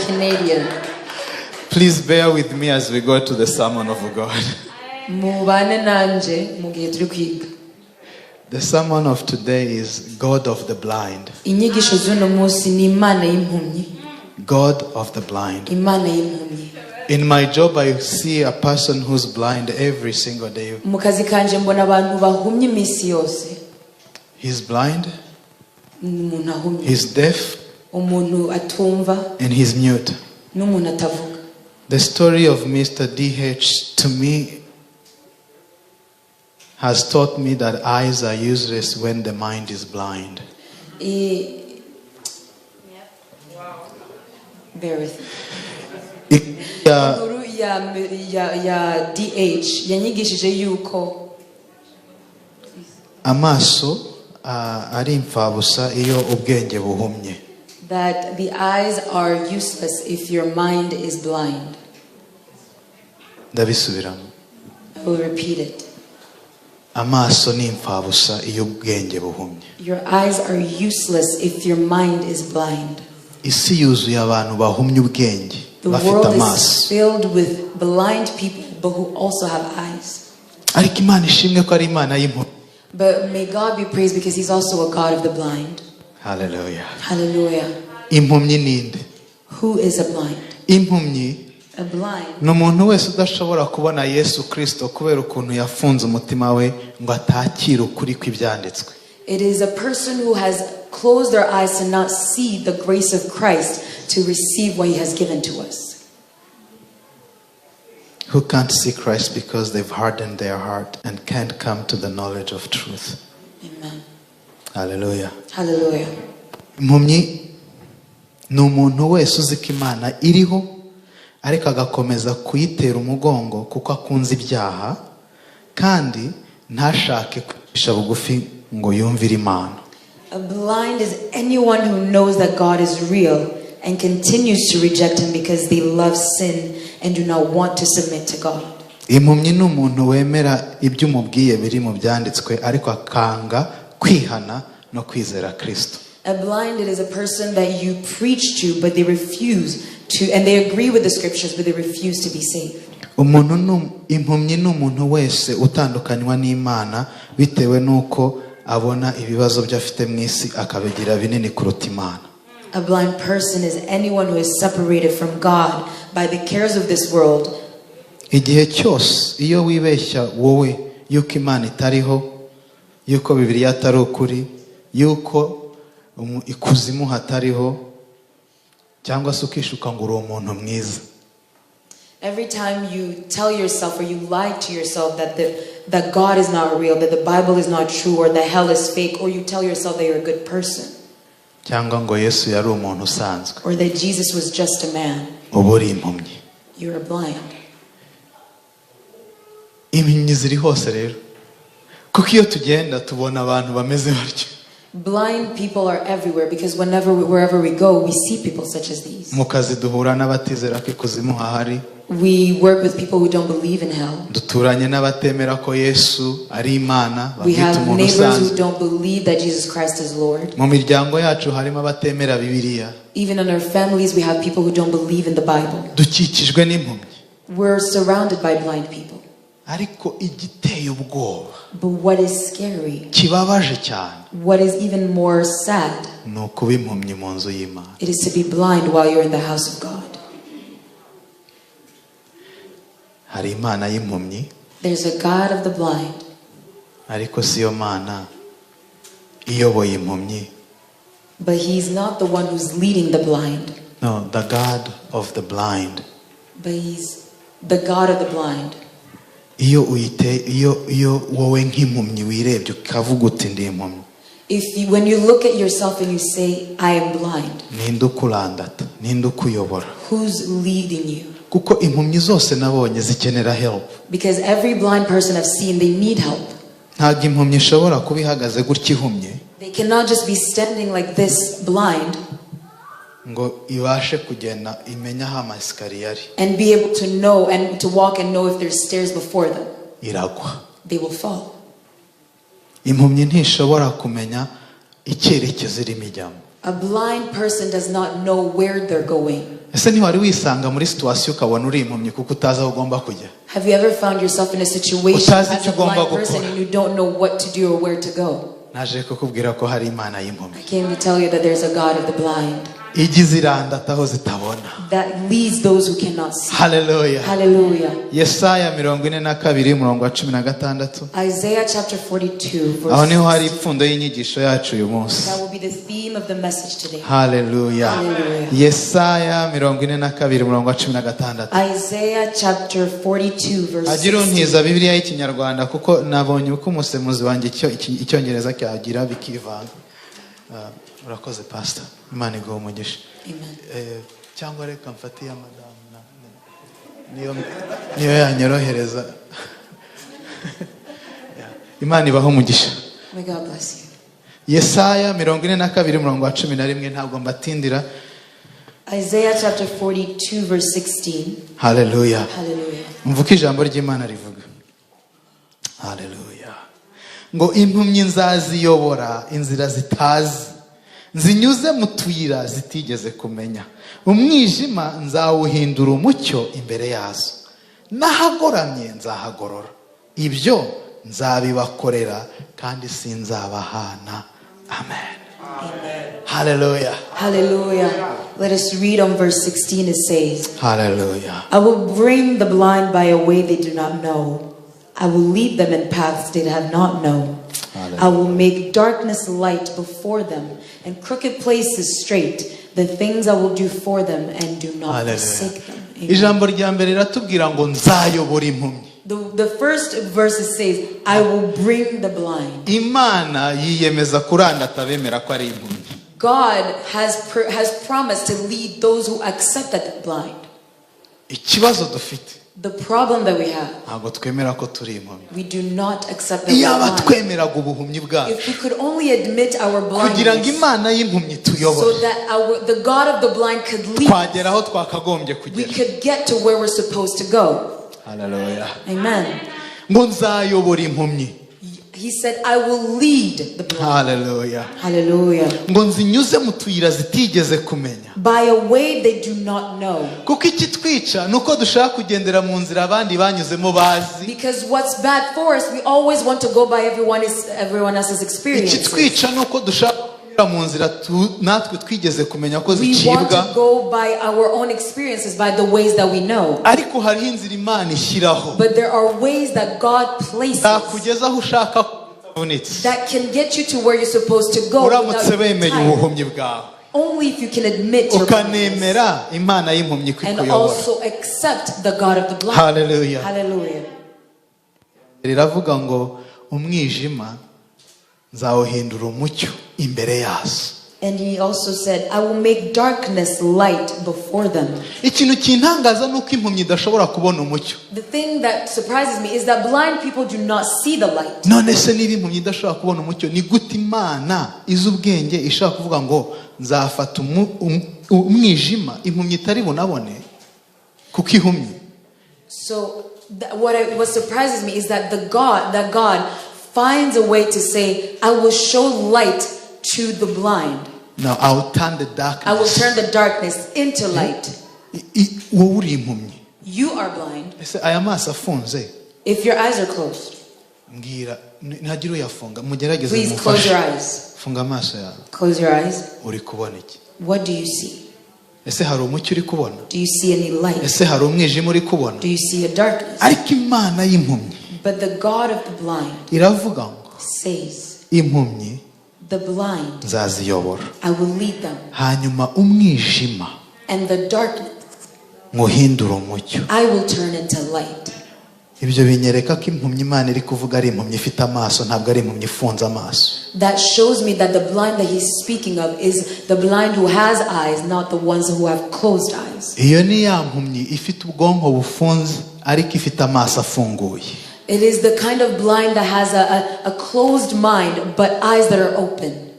Canadian. Please bear with me as we go to the sermon of God. The sermon of today is God of the blind. God of the blind. In my job, I see a person who's blind every single day. He's blind, he's deaf, and he's mute. The story of Mr. DH to me has taught me that eyes are useless when the mind is blind. Bear with me. Amaso ari imfabusa iyo ubwenge buhumye. That the eyes are useless if your mind is blind. Ndabisubiramo. I will repeat it. Amaso ni imfabusa iyo ubwenge buhumye. Your eyes are useless if your mind is blind. Isi yuzuye abantu bahumye ubwenge. The world is filled with blind people, but who also have eyes. Ariko Imana ishimwe ko ari Imana y'impumyi. But may God be praised because He's also a God of the blind. Hallelujah. Hallelujah. Impumyi ninde? Who is a blind? Impumyi a blind. No muntu wese udashobora kubona Yesu Kristo kubera ukuntu yafunze umutima we ngo atakire ukuri kw'ibyanditswe. It is a person who has closed their eyes to not see the grace of Christ, to receive what He has given to us. Who can't see Christ because they've hardened their heart and can't come to the knowledge of truth. Amen. Hallelujah. Hallelujah. Impumyi ni umuntu wese uzi ko Imana iriho ariko agakomeza kuyitera umugongo kuko akunze ibyaha kandi ntashake kwisha bugufi ngo yumvire Imana. A blind is anyone who knows that God is real and continues to reject Him because they love sin and do not want to submit to God. Impumyi ni umuntu wemera ibyo umubwiye biri mu byanditswe ariko akanga kwihana no kwizera Kristo. A blind, it is a person that you preach to, but they refuse to, and they agree with the scriptures, but they refuse to be saved. Impumyi ni umuntu wese utandukanywa n'Imana bitewe nuko abona ibibazo by'afite mu isi akabigira binini kuruta Imana. A blind person is anyone who is separated from God by the cares of this world. Igihe cyose iyo wibeshya wowe yuko Imana itariho, yuko Bibiliya atari ukuri, yuko ikuzimu hatariho, cyangwa se ukishuka ngo uri umuntu mwiza. Every time you tell yourself or you lie to yourself that God is not real, that the Bible is not true, or that hell is fake, or you tell yourself that you're a good person, cyangwa ngo Yesu yari umuntu usanzwe, or that Jesus was just a man, uba uri impumyi. you're a blind. Impumyi ziri hose rero kuko iyo tugenda tubona abantu bameze batyo. Blind people are everywhere because wherever we go, we see people such as these. Mu kazi duhura n'abatizera ko ikuzimu hahari. We work with people who don't believe in hell. Duturanye n'abatemera ko Yesu ari Imana. We have neighbors who don't believe that Jesus Christ is Lord. Mu miryango yacu harimo abatemera Bibiliya. Even in our families, we have people who don't believe in the Bible. Dukikijwe n'impumyi. We're surrounded by blind people. Ariko igiteye ubwoba, but what is scary, kibabaje cyane, what is even more sad, ni ukuba impumyi mu nzu y'Imana. It is to be blind while you're in the house of God. Hari Imana y'impumyi. There's a God of the blind. Ariko siyo Mana iyoboye impumyi. But He's not the one who's leading the blind. No, the God of the blind. But He's the God of the blind. Iyo wowe nk'impumyi wirebye ukavuga uti ndi impumyi. When you look at yourself and you say, I am blind, ninde ukurandata, ninde ukuyobora? Who's leading you? Kuko impumyi zose nabonye zikenera help. Because every blind person I've seen, they need help. Ntabwo impumyi ishobora kuba ihagaze gutya ihumye. They cannot just be standing like this blind ngo ibashe kugenda imenya aho amasikariye ari, and be able to know and to walk and know if there's stairs before them. Iragwa. They will fall. Impumyi ntishobora kumenya icyerekezo irimo ijyamo. A blind person does not know where they're going. ese ntiwari wisanga muri situation ukabona uri impumyi kuko utazi aho ugomba kujya? Have you ever found yourself in a situation Utazi as icyo a ugomba blind person gukora. and you don't know what to do or where to go? Naje kukubwira ko hari Imana y'impumyi I came to tell you that there's a God of the blind igize irandata aho zitabona. that leads those who cannot see. Hallelujah. Hallelujah. Yesaya 42 umurongo wa 16. Isaiah chapter 42 Aho niho verse hari ipfundo y'inyigisho yacu uyu munsi. that will be the theme of the message today. Hallelujah. Hallelujah. Yesaya 42 umurongo wa 16. Isaiah chapter 42 verse Agira 16. untiza Bibiliya y'ikinyarwanda kuko nabonye uko umusemuzi wanjye icyongereza cyagira bikivanga. Urakoze pastor. Imana iguhe umugisha. Amen. Cyangwa reka mfatiye madamu niyo yanyorohereza. Imana ibaho umugisha. May God bless you. Yesaya 42 umurongo wa 11 ntabwo mbatindira. Isaiah chapter 42 verse 16. Hallelujah. Hallelujah. Mvuka ijambo ry'Imana rivuga. Hallelujah. Ngo impumyi nzaziyobora inzira zitazi, nzinyuze mu tuyira zitigeze kumenya. Umwijima nzawuhindura umucyo imbere yazo, nahagoramye nzahagorora. Ibyo nzabibakorera kandi sinzabahana. Amen. Amen. Hallelujah. Hallelujah. Let us read on verse 16. It says, Hallelujah. I will bring the blind by a way they do not know. I will lead them in paths they have not known. Hallelujah. I will make darkness light before them and crooked places straight. The things I will do for them and do not forsake them. Amen. Ijambo rya mbere riratubwira ngo nzayobora impumyi. The first verse says, I will bring the blind. Imana yiyemeza kurandata bemera ko ari impumyi. God has promised to lead those who accept that they're blind. Ikibazo dufite, The problem that we have, ntabwo twemera ko turi impumyi. we do not accept that we're Iyaba blind. twemeraga ubuhumyi bwacu If we could only admit our kugira ngo blindness, Imana y'impumyi so tuyobore, that the God of the blind could lead, twagera aho twakagombye we kugera. could get to where we're supposed to go. Hallelujah. Amen. Ngo nzayobora impumyi. He said, I will lead the blind. Hallelujah. Hallelujah. Ngo nzinyuze mu tuyira zitigeze kumenya. By a way they do not know. Kuko ikitwica nuko dushaka kugendera mu nzira abandi banyuzemo bazi. Because what's bad for us, we always want to go by everyone else's experiences. Ikitwica nuko dushaka kunyura mu nzira natwe twigeze kumenya ko We want zicibwa. to go by our own experiences, by the ways that we know. Ariko hariho inzira Imana ishyiraho But there are ways that God places zakugeza aho ushaka kuvunitse. that can get you to where you're supposed to go Uramutse without being wemeye tired. ubuhumyi bwawe, Only if you can admit your blindness ukanemera Imana y'impumyi and kwikuyobora. also accept the God of the blind. Hallelujah. Hallelujah. Riravuga ngo umwijima nzawuhindura umucyo imbere yazo. And he also said, I will make darkness light before them. Ikintu kintangaza nuko impumyi idashobora kubona umucyo. The thing that surprises me is that blind people do not see the light. None se niba impumyi idashobora kubona umucyo, ni gute Imana iz'ubwenge ishaka kuvuga ngo nzafata umwijima impumyi itari bunabone kuko ihumye? So what surprises me is that God finds a way to say, I will show light to the blind. Now I will turn the I will darkness. turn the darkness into light. Wowe uri impumyi. You are blind. Ese aya maso afunze, If your eyes are closed, mbwira ntagira uyafunga, mugerageze please close your mumfashe. eyes. Funga amaso yawe. Close your eyes. Uri kubona iki? What do you see? Ese hari umucyo uri kubona? Do you see any light? Ese hari umwijima uri kubona? Do you see a darkness? Ariko Imana y'impumyi But the God of the blind iravuga ngo says, impumyi the blind, nzaziyobora, I will lead them. hanyuma umwijima And the darkness, nkuhindura umucyo. I will turn into light. Ibyo binyereka ko impumyi Imana iri kuvuga ari impumyi ifite amaso, ntabwo ari impumyi ifunze amaso. That shows me that the blind that he's speaking of is the blind who has eyes, not the ones who have closed eyes. Iyo ni ya mpumyi ifite ubwonko bufunze ariko ifite amaso afunguye. It is the kind of blind that has a closed mind but eyes that are open.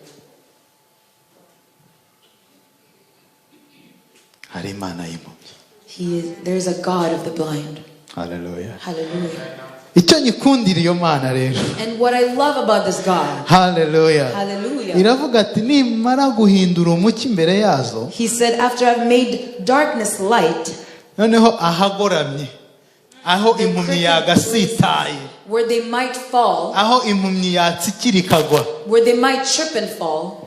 Hari Imana y'impumyi. There's a God of the blind. Hallelujah. Hallelujah. Icyo nyikundira iyo Mana rero. And what I love about this God, Hallelujah. hallelujah, iravuga ati nimara guhindura umucyo imbere yazo. He said, after I've made darkness light, noneho ahagoramye, aho impumyi yagasitaye, where they might fall, aho impumyi yatsikira ikagwa, where they might trip and fall.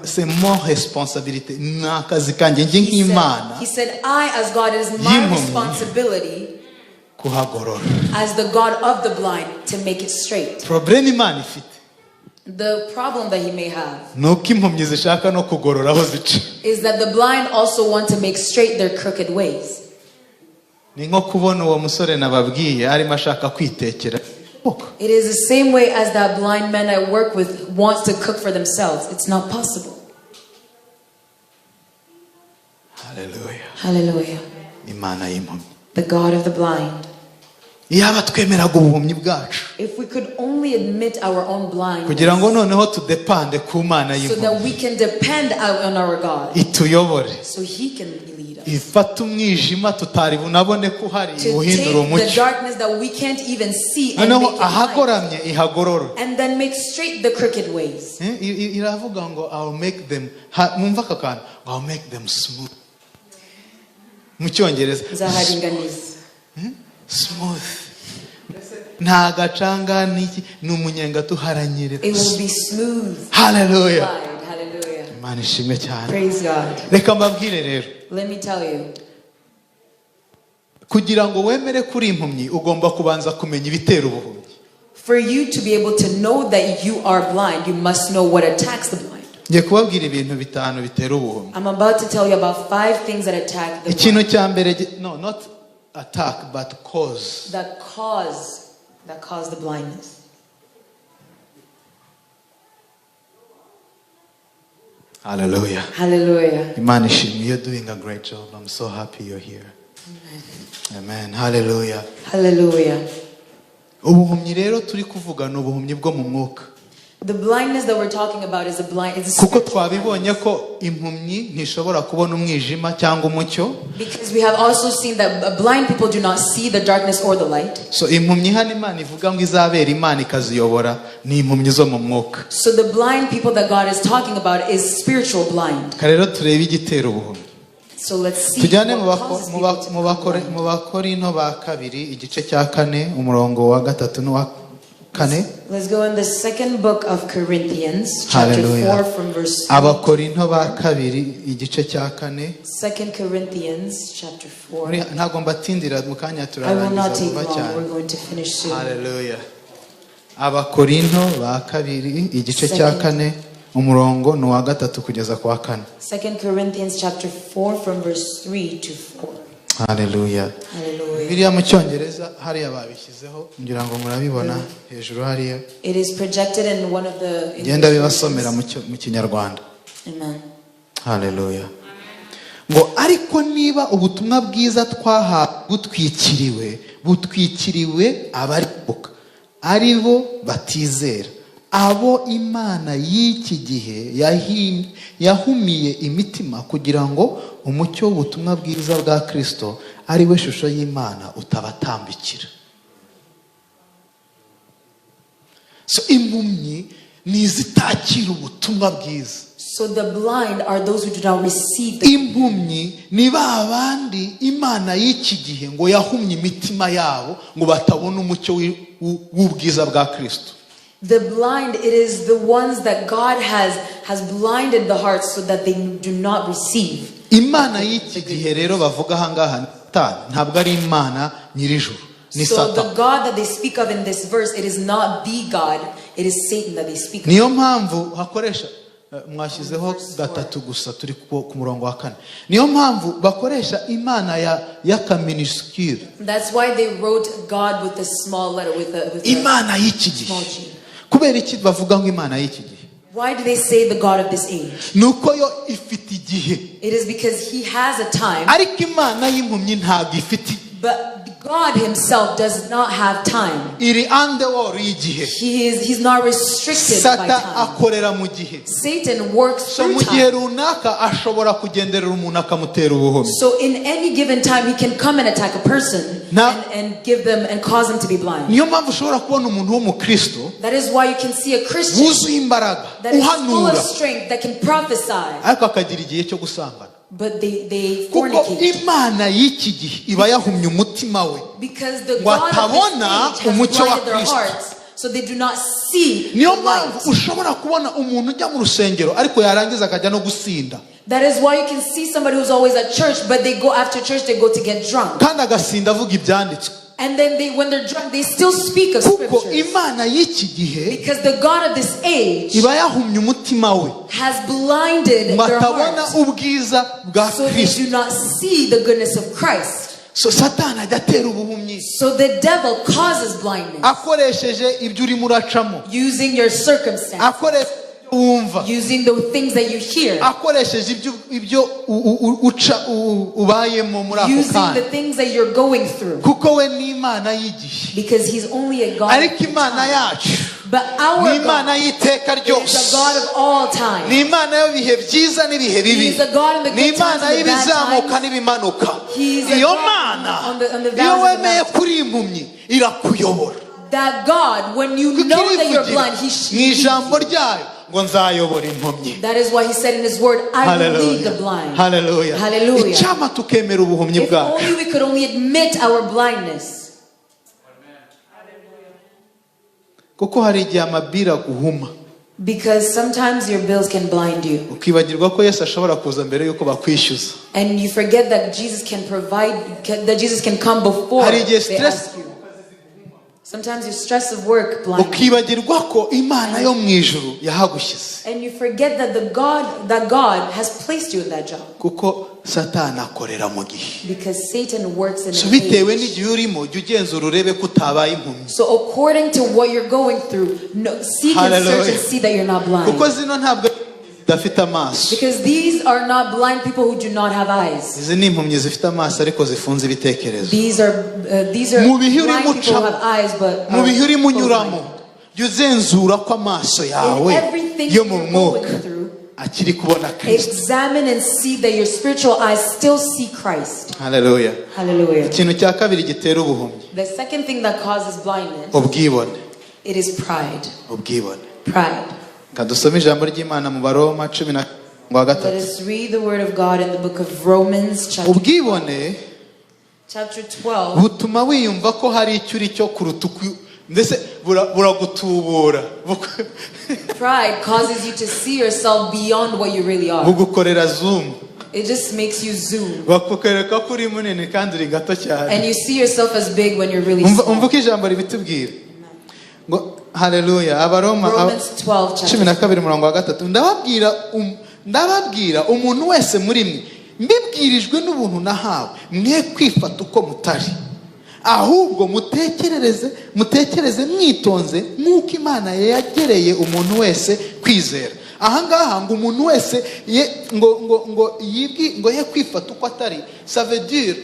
C'est mon responsabilité, n'akazi kanjye njye nk'Imana. He said, I as God, it is my responsibility kuhagorora, as the God of the blind, to make it straight. Problème Imana ifite, the problem that he may have, nuko impumyi zishaka no kugorora aho zica, is that the blind also want to make straight their crooked ways. ni nko kubona uwo musore nababwiye arimo ashaka kwitekera. It is the same way as that blind man I work with wants to cook for themselves. It's not possible. Hallelujah. Hallelujah. Imana y'impumyi, The God of the blind. yaba twemeraga ubuhumyi bwacu, If we could only admit our own blindness, kugira ngo noneho tudepande ku Mana so that y'impumyi, we can depend on our God, ituyobore, so he can lead us. ifata umwijima tutari bunabone ko uhari, To uhindura take the umucyo, darkness that we can't even see and noneho make it light, ahagoramye ihagorora. and then make straight the crooked ways. Iravuga ngo I'll make them, mwumva aka kantu, I'll make them smooth. Mu cyongereza Zaharinganiza. smooth, nta gacanga n'iki, ni umunyenga tuharanyerera. It will be smooth. Hallelujah. Glide. Hallelujah. Imana ishimwe cyane. Praise God. Reka mbabwire rero, Let me tell you, kugira ngo wemere kuri impumyi ugomba kubanza kumenya ibitera ubuhumyi. for you to be able to know that you are blind, you must know what attacks the blind. Ngiye kubabwira ibintu bitanu bitera ubuhumyi. I'm about to tell you about 5 things that attack the Ikintu blind. cya mbere, no, not attack but cause. That cause the blindness. Hallelujah. Hallelujah. Imana ishimwe, you're doing a great job. I'm so happy you're here. Amen. Hallelujah. Hallelujah. Ubuhumyi rero turi kuvuga ni ubuhumyi bwo mu mwuka. The blindness that we're talking about is a blind. It's a Kuko spiritual twabibonye ko impumyi ntishobora kubona umwijima cyangwa umucyo. because we have also seen that blind people do not see the darkness or the light. So impumyi hano Imana ivuga ngo izabera Imana ikaziyobora ni impumyi zo mu mwuka. So the blind people that God is talking about is spiritual blind. Rero turebe igitera ubuhumyi. So let's see Tujyane what causes people to mu become blind. Bakorinto ba kabiri igice cya 4 umurongo wa 3 n'uwa 4. Let's go in the second book of Corinthians, chapter Hallelujah. 4 from verse 3. Abakorinto ba kabiri igice cya 4. 2 Corinthians, chapter 4. Ntabwo mbatindira mu kanya I will not turarangiza take vuba long. cyane. We're going to finish soon. Hallelujah. Abakorinto ba kabiri igice cya 4 umurongo ni uwa 3 kugeza ku wa 4. 2 Corinthians chapter 4 from verse 3 to 4. Hallelujah. Hallelujah. Biriya mu cyongereza hariya babishyizeho ngira ngo murabibona hejuru hariya. It is projected in one of the Genda bibasomera mu kinyarwanda. Amen. Hallelujah. Ngo ariko niba ubutumwa bwiza twahawe butwikiriwe abaribuka ari bo batizera, abo Imana y'iki gihe yahumiye imitima kugira ngo umucyo w'ubutumwa bwiza bwa Kristo ari we shusho y'Imana utabatambikira. So impumyi ni izitakira ubutumwa bwiza. So the blind are those who do not receive the Impumyi ni ba bandi Imana y'iki gihe ngo yahumye imitima yabo ngo batabona umucyo w'ubwiza bwa Kristo. The blind, it is the ones that God has blinded the hearts so that they do not receive. Imana y'iki gihe rero bavuga ahangaha ntabwo ari Imana nyirijuru, ni So Satan. the God that they speak of in this verse, it is not the God, it is Satan that they speak of. Niyo mpamvu hakoresha mwashyizeho 3 gusa turi ku murongo wa 4. Niyo mpamvu bakoresha Imana ya kaminiscule. That's why they wrote God with a small letter, with a Imana y'iki small gihe. g. Kubera iki bavuga ngo Imana y'iki gihe? Why do they say the God of this age? Nuko yo ifite igihe. It is because he has a time, Ariko Imana y'impumyi ntabwo ifite. but God himself does not have time. iri underworld y'igihe. He's not restricted by Satan time. akorera mu gihe. Satan works So through mu gihe time. runaka ashobora kugenderera umuntu akamutera ubuhumyi. So in any given time, he can come and attack a person and give them and cause them to be blind. Niyo mpamvu ushobora kubona umuntu w'umukristo That is why you can see a Christian wuzuye imbaraga that is full uhanura of strength, that can prophesy, ariko akagira igihe cyo gusambana. but they Kuko fornicate. Imana y'iki gihe iba yahumye umutima we Because the ngo God atabona of this age has umucyo wa blinded their Kristo. hearts, so they do not see Niyo the light. mpamvu ushobora kubona umuntu ujya mu rusengero ariko yarangiza akajya no gusinda, That is why you can see somebody who's always at church, but they go after church, they go to get drunk. kandi agasinda avuga ibyanditswe. And then when they're drunk, they still speak of Kuko scriptures. Imana y'iki gihe Because the God of this age iba yahumye umutima we has blinded ngo their atabona hearts, ubwiza bwa so they Kristo. do not see the goodness of Christ. So Satani ajya atera ubuhumyi So the devil causes blindness akoresheje ibyo urimo uracamo, using your circumstance, akoresheje ibyo wumva, using the things that you hear, akoresheje ibyo ubayemo muri ako using the kanya. things that you're going through. Kuko we ni Imana y'igihe, Because he's only a God ariko of Imana time. yacu But our ni Imana God y'iteka is the ryose, God of all time. ni Imana y'ibihe byiza n'ibihe He bibi, is the God in the ni good times Imana and the bad y'ibizamuka times. n'ibimanuka. He is the Iyo God Mana on the iyo valleys and the wemeye mountains. kuri impumyi irakuyobora. That God, when you Kuko know that you're irivugira blind, mu He leads ijambo you. ryayo ngo nzayobora impumyi. That is why He said in His word, I will lead the Hallelujah. blind. Hallelujah. Hallelujah. Icyama tukemera ubuhumyi If bwacu. only we could only admit our blindness. Kuko hari igihe amabwira guhuma. Because sometimes your bills can blind you. Ukibagirwa ko Yesu ashobora kuza mbere yuko bakwishyuza. And you forget that Jesus can provide, that Jesus can come before Hari igihe they stress, ask you. Sometimes your stress of work blinds you. ukibagirwa ko Imana yo mu ijuru yahagushyize. And you forget that God has placed you in that job. Kuko Satani akorera mu gihe. Because Satan works in So an bitewe age. n'igihe urimo jya ugenzura urebe ko utabaye impumyi. So according to what you're going through, seek and search and see that you're not blind. Kuko zino ntabwo zidafite amaso. Because these are not blind people who do not have eyes. Izi ni impumyi zifite amaso ariko zifunze ibitekerezo. These are Mu bihe urimo blind people who ucamo, have eyes but mu bihe urimo closed unyuramo jya uzenzura ko amaso in yawe everything yo you're mu going mwuka through. akiri kubona Kristo. Examine and see that your spiritual eyes still see Christ. Hallelujah. Hallelujah. Ikintu cya kabiri gitera ubuhumyi, The second thing that causes blindness, ubwibone. it is pride. Ubwibone. Pride. Nga dusome ijambo ry'Imana mu Baroma 10:3. Let us read the word of God in the book of Romans Ubwibone chapter 12. butuma wiyumva ko hari icyo uri cyo kuruta mbese buragutubura. Pride causes you to see yourself beyond what you really are. Bugukorera zoom. It just makes you zoom. Bakukwereka ko uri munini kandi uri gato cyane. And you see yourself as big when you're really Umva small. ko ijambo ribitubwira. Ngo haleluya. Abaroma Romans 12 chapter 12:3. Ndababwira umuntu wese muri mwe mbibwirijwe n'ubuntu nahawe mwe kwifata uko mutari, ahubwo mutekereze mwitonze nk'uko Imana yagereye umuntu wese kwizera. Ahangaha ngo umuntu wese ngo ye kwifata uko atari, ça veut dire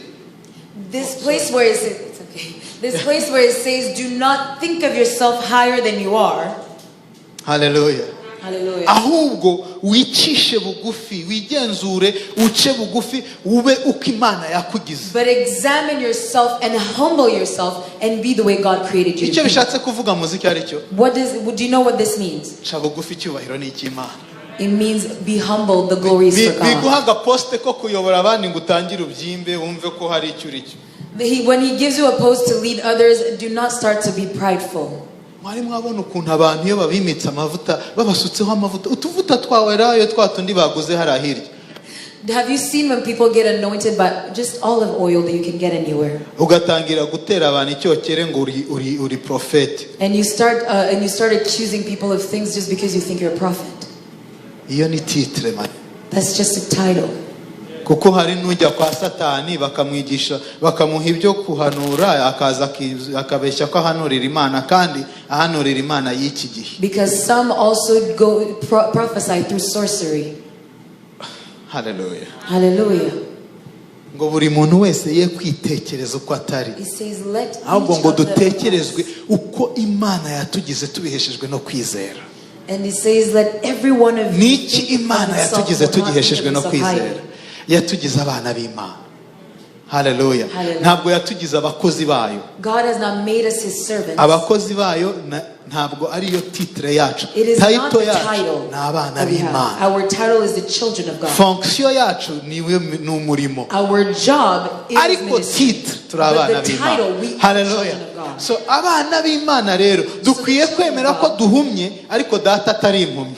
This place where it says, it's okay. This place where it says, do not think of yourself higher than you are. haleluya. Hallelujah. Ahubwo wicishe bugufi, wigenzure, uce bugufi, ube uko Imana yakugize. But examine yourself and humble yourself and be the way God created you Icyo to be. bishatse kuvuga muziki ari cyo. Do you know what this means? Ca bugufi cyubahiro ni icy'Imana. It means be humble, the glory is for God. Biguha agaposte ko kuyobora abandi ngo utangire ubyimbe wumve ko hari icyo uri cyo. When He gives you a post to lead others, do not start to be prideful. Mwari mwabona ukuntu abantu iyo babimitse amavuta babasutseho amavuta utuvuta twawe rayo twatundi baguze hari ahirya. Have you seen when people get anointed by just olive oil that you can get anywhere? Ugatangira gutera abantu icyokere ngo uri prophet. And you start accusing people of things just because you think you're a prophet. Iyo ni titre man. That's just a title. Kuko hari n'ujya kwa Satani bakamwigisha bakamuha ibyo kuhanura akaza akabeshya ko ahanurira Imana kandi ahanurira Imana y'iki gihe. Because some also go prophesy through sorcery. Hallelujah. Hallelujah. ngo buri muntu wese ye kwitekereza uko atari, He says, let ahubwo each ngo of them dutekerezwe uko Imana yatugize tubiheshejwe no kwizera. And he says, let every one of you Niki think of Imana himself yatugize more not tugiheshejwe no of himself kwizera? highly. Yatugize abana b'Imana. Haleluya. Hallelujah. Ntabwo yatugize abakozi bayo. God has not made us his servants. Abakozi bayo ntabwo ariyo titre yacu. It is not Title the yacu title ni abana that we have. b'Imana. Our title is the children of God. Fonction yacu ni umurimo. Our job is Ariko ministry. titre turi abana But the title, b'Imana. we are Haleluya. children of God. So abana b'Imana rero dukwiye kwemera ko duhumye ariko data atari impumyi.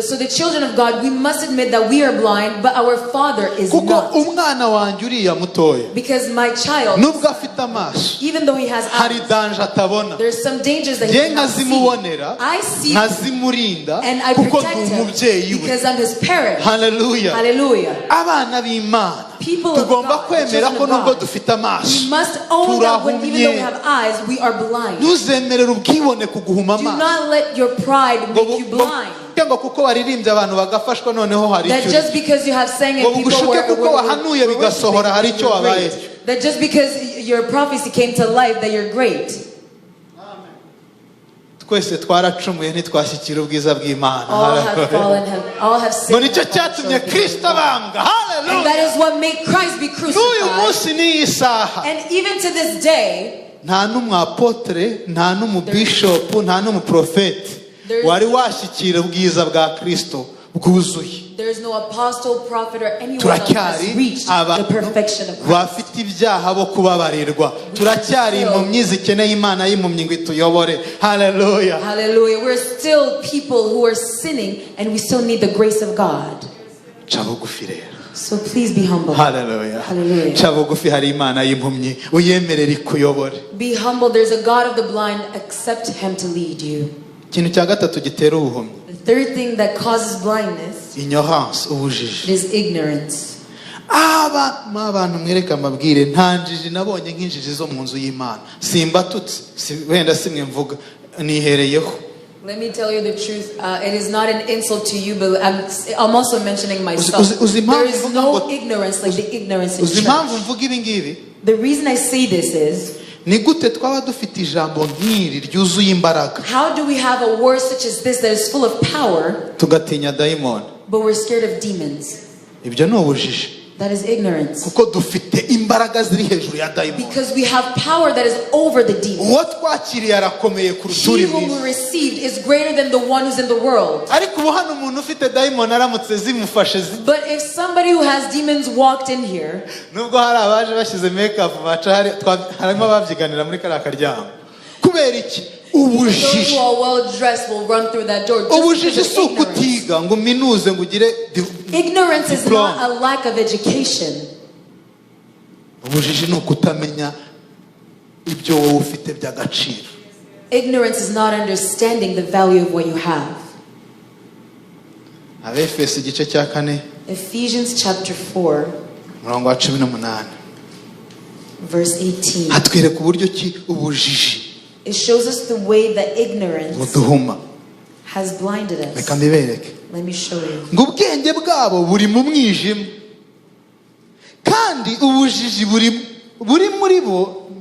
So the children of God, we must admit that we are blind, but our Father is Kuko not. umwana wanjye uriya mutoya Because my child, nubwo afite amaso even though he has hari eyes, danger atabona, there's some dangers that he njye cannot see. nkazimubonera I see nkazimurinda and I kuko protect ndi him umubyeyi we. because I'm his parent. Haleluya. Hallelujah. Abana b'Imana People of tugomba God, kwemera children ko of nubwo God, dufite amaso we must own that when, even though we turahumye. have eyes, we are blind. Ntuzemerere ubwibone kuguhuma Do amaso not let your pride make you blind. ngo kuko waririmbye abantu bagafashwa noneho hari That icyo just because you have sang ngo and people bugushuke kuko were wahanuye bigasohora hari icyo wabaye. that just because your prophecy came to life that you're great. Twese twaracumuye ntitwashyikira ubwiza bw'Imana. All have fallen, all have ngo sinned. nicyo and have cyatumye fallen short of Kristo God. abambwa. And that Haleluya. is what made Christ be N'uyu crucified. munsi n'iyi saha And even to this day, nta n'umwapotre nta n'umubishopu nta n'umuprofeti wari washyikira ubwiza bwa Kristo bwuzuye. there is no apostle, prophet, or anyone else has Turacyari reached the abantu perfection of Christ. bafite ibyaha bo kubabarirwa. Turacyari impumyi zikeneye Imana y'impumyi ngo ituyobore. Haleluya. Hallelujah. We're still people who are sinning and we still need the grace of God. Ca bugufi rero. So please be humble. Haleluya. Hallelujah. Ca bugufi hari Imana y'impumyi uyemerere ikuyobore. Be humble. There's a God of the blind. Accept him to lead you. Ikintu cya gatatu gitera ubuhumyi, The third thing that causes blindness ignorance, ubujiji. is ignorance. Abantu mwereka mbabwire nta njiji nabonye nk'injiji zo mu nzu y'Imana. Simbatutse, wenda simwe mvuga nihereyeho. Let me tell you the truth. It is not an insult to you, but I'm also mentioning myself. There is no ignorance like the ignorance in Uzi church. impamvu mvuga ibi ngibi? The reason I say this is, Ni gute twaba dufite ijambo nk'iri ryuzuye imbaraga how do we have a word such as this that is full of power, tugatinya dayimoni? but we're scared of demons? Ibyo ni ubujiji. That is ignorance. Kuko dufite imbaraga ziri hejuru ya dayimoni. Because we have power that is over the demons. Uwo twakiriye arakomeye kuruta He uri whom mwiza. we received is greater than the one who's in the world. Ariko ubu hano umuntu ufite dayimoni aramutse zimufashe But if somebody who has demons walked in here, nubwo hari abaje bashyize make-up baca harimo ababyiganira muri kariya karyango. Kubera iki? those Ubujiji. who are well dressed will run through that door. Just Ubujiji because si of ignorance. ukutiga ngo uminuze ngo ugire Ignorance is diploma. not a lack of education. Ubujiji ni ukutamenya ibyo wowe ufite by'agaciro. Ignorance is not understanding the value of what you have. Abefesi igice cya 4 Ephesians chapter 4, umurongo wa 18 verse 18. hatwereka uburyo ki ubujiji It shows us the way that ignorance buduhuma. has blinded us. Reka mbibereke. Let me show you. Ngo ubwenge bwabo buri mu mwijima kandi ubujiji buri muri bo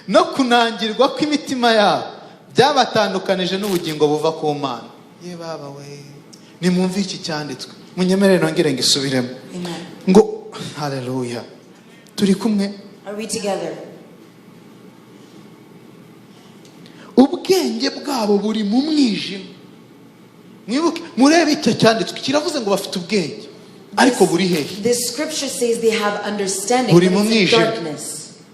no kunangirwa kw'imitima yabo byabatandukanije n'ubugingo buva ku Mana. Ye baba we, nimwumve iki cyanditswe, munyemerere nongere ngisubiremo. Amen. Ngo haleluya, turi kumwe. Are we together? Ubwenge bwabo buri mu mwijima. Mwibuke murebe icyo cyanditswe kiravuze ngo bafite ubwenge ariko buri hehe? The scripture says they have understanding, Buri but mu it's in mwijima. darkness.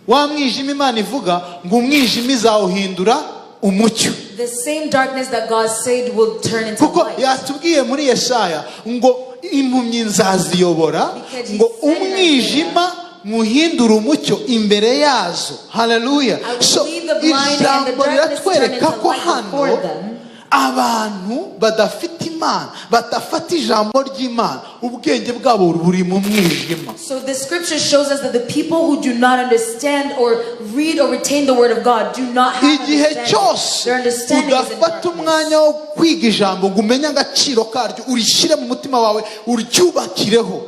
Wa mwijima Imana ivuga ngo umwijima izawuhindura umucyo. The same darkness that God said will turn into Kuko light. yatubwiye muri Yesaya ngo impumyi nzaziyobora, ngo umwijima muhindura umucyo imbere yazo. Haleluya. So ijambo riratwereka ko hano abantu badafite Imana, badafata ijambo ry'Imana, ubwenge bwabo buri mu mwijima. So the scripture shows us that the people who do not understand or read or retain the word of God do not have Igihe understanding. cyose Their understanding is in udafata darkness. umwanya wo kwiga ijambo ngo umenye agaciro karyo, urishyire mu mutima wawe, uryubakireho,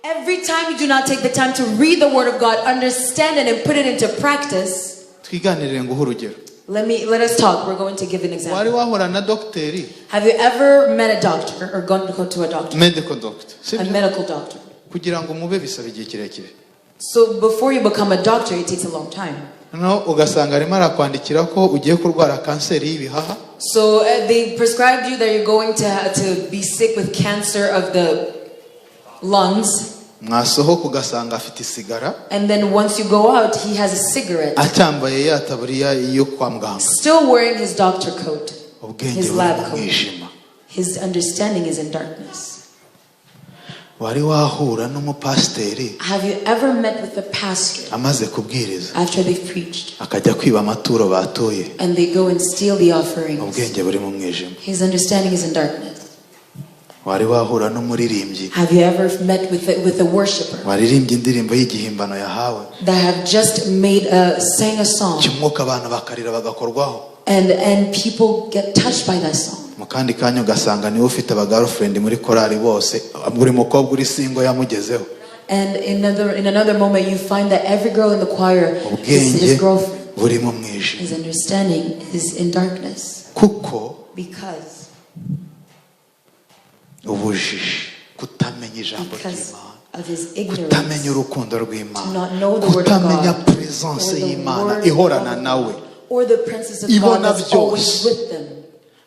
Every time you do not take the time to read the word of God, understand it and put it into practice. Twiganirire nguha urugero. Let us talk. We're going to give an example. Wari wahura na docteur? Have you ever met a doctor or gone to a doctor? Medical doctor. A medical doctor. Kugira ngo mube bisaba igihe kirekire. So before you become a doctor, it takes a long time. No, ugasanga arimo arakwandikira ko ugiye kurwara kanseri y'ibihaha. So they prescribed you that you're going to be sick with cancer of the lungs. Mwasohoka ugasanga afite isigara. And then once you go out, he has a cigarette. Acyambaye ya taburiya yo kwa muganga. Still wearing his doctor coat. His lab coat. Mwijima. His understanding is in darkness. Wari wahura n'umupasiteri? Have you ever met with the pastor? Amaze kubwiriza. After they've preached. Akajya kwiba amaturo batuye. And they go and steal the offerings. Ubwenge buri mu mwijima. His understanding is in darkness. Wari wahura n'umuririmbyi? Have you ever met with a worshiper? Waririmbye indirimbo y'igihimbano yahawe. That have just sang a song. Kimwuka abantu bakarira bagakorwaho. And people get touched by that song. Mukandi kanya ugasanga niwe ufite abagirlfriend muri korali bose, buri mukobwa uri single yamugezeho. And in another moment you find that every girl in the choir is his girlfriend. Buri mu mwijima. His understanding is in darkness. Kuko Because ubujiji, kutamenya ijambo ry'Imana, of his ignorance, kutamenya urukundo rw'Imana, not know the word of kutamenya God, presence y'Imana ihorana nawe, or the presence of God that's always with them.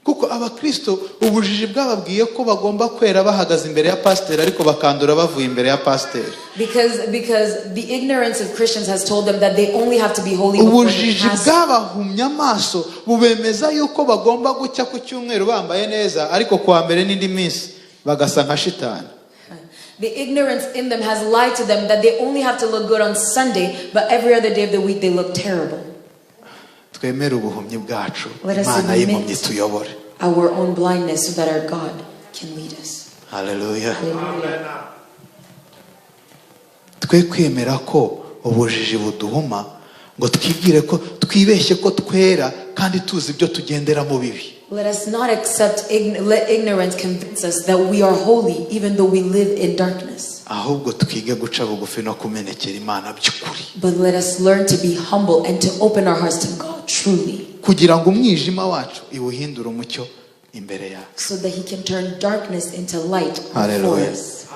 Kuko abakristo ubujiji bwababwiye ko bagomba kwera bahagaze imbere ya pastor ariko bakandura bavuye imbere ya pastor. Because the ignorance of Christians has told them that they only have to be holy before the Ubujiji bwabahumya amaso bubemeza yuko bagomba gucya ku cyumweru bambaye neza ariko kuwa mbere n'indi minsi bagasa nka shitani. The ignorance in them has lied to them that they only have to look good on Sunday, but every other day of the week they look terrible. Twemere ubuhumyi bwacu, Let us Imana admit y'impumyi tuyobore. our own blindness so that our God can lead us. Hallelujah. Hallelujah. Twe kwemera ko ubujiji buduhuma ngo twibwire ko twibeshye ko twera kandi tuzi ibyo tugendera mu bibi. Let us not accept let ignorance convince us that we are holy even though we live in darkness. Ahubwo twige guca bugufi no kumenekera Imana by'ukuri. But let us learn to be humble and to open our hearts to God truly. Kugira ngo umwijima wacu iwuhindure umucyo imbere yacu. So that he can turn darkness into light for Hallelujah. us.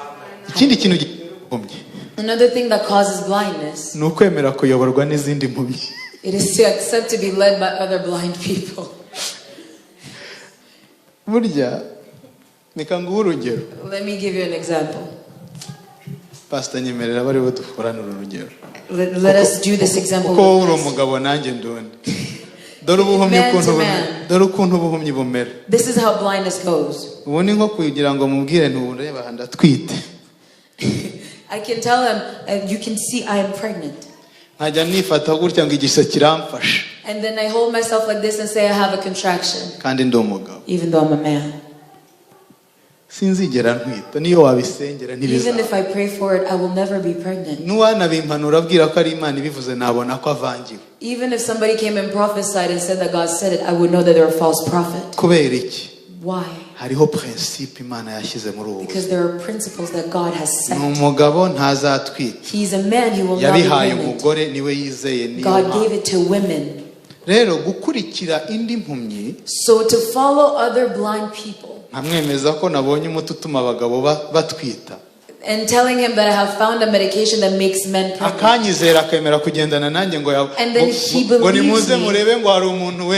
Ikindi kintu gikomeye. Another thing that causes blindness. Ni ukwemera kuyoborwa n'izindi mpumyi. It is to accept to be led by other blind people. Burya nika nguha urugero. Let me give you an example. Pastor nyemerera bari budukorana urugero. Let us do this example. Ko uri umugabo nanjye ndundi. Dore ukuntu ubuhumyi bumera. This is how blindness goes. Ubu ni nko kugira ngo mubwire ntureba ndatwite. I can tell him, you can see I am pregnant. Nkajya nifata gutya ngo igise kiramfasha. And then I hold myself like this and say I have a contraction. Kandi ndi umugabo. Even though I'm a man. Sinzigera ntwita niyo wabisengera ntibizaba. Even if I pray for it, I will never be pregnant. Nuwanabimpanura abwira ko ari Imana ibivuze nabona ko avangiwe. Even if somebody came and prophesied and said that God said it, I would know that they're a false prophet. Kubera iki? Why? Hariho principe Imana yashyize muri ubu. Because there are principles that God has set. Umugabo ntazatwita. He's a man, he will not be Yabihaye pregnant. umugore niwe yizeye niyo. God gave it to women. Rero gukurikira indi mpumyi. So to follow other blind people. Nkamwemeza ko nabonye umuti utuma abagabo batwita. And telling him that I have found a medication that makes men pregnant. Akanyizera akemera kugendana nanjye ngo And then he believes me. murebe ngo hari umuntu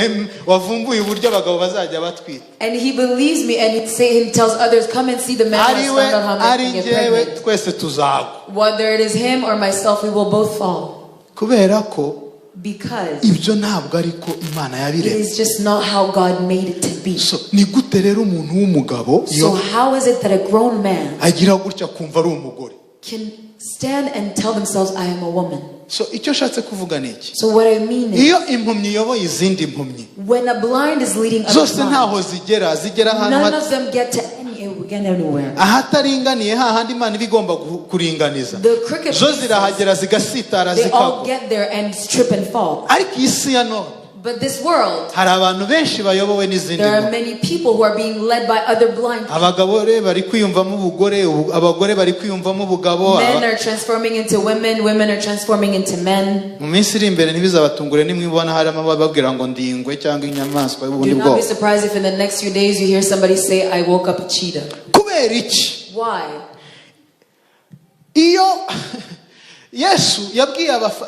wavumbuye uburyo abagabo bazajya batwita. And he believes me and he tells others, come and see the man who has found out how men can get pregnant. Twese tuzagwa. Whether it is him or myself, we will both fall. Kubera ko Because ibyo ntabwo ariko Imana it yabiremye. is just not how God made it to be. So ni gute rero umuntu w'umugabo So how is it that a grown man agira gutya kumva ari umugore? can stand and tell themselves, I am a woman? So icyo shatse kuvuga niki? So what I mean is, iyo impumyi yoboye izindi impumyi when a blind is leading other zose blind, ntaho zigera ahantu none of them get anywhere. ahataringaniye hahandi Imana ibigomba kuringaniza. The crooked zo zirahagera zigasitara they all zikagwa. get there and trip and fall. Ariko isi ya none But this world, hari abantu benshi bayobowe n'izindi there are mpumyi. many people who are being led by other blind people. Abagabo bari kwiyumvamo ubugore, abagore bari kwiyumvamo ubugabo. Men are transforming into women, women are transforming into men. Mu minsi iri imbere ntibizabatungure nimwibona harimo bababwira ngo ndingwe cyangwa inyamaswa y'ubundi Do not bwoko. be surprised if in the next few days you hear somebody say, I woke up a cheetah. Kubera iki? Why? Iyo Yesu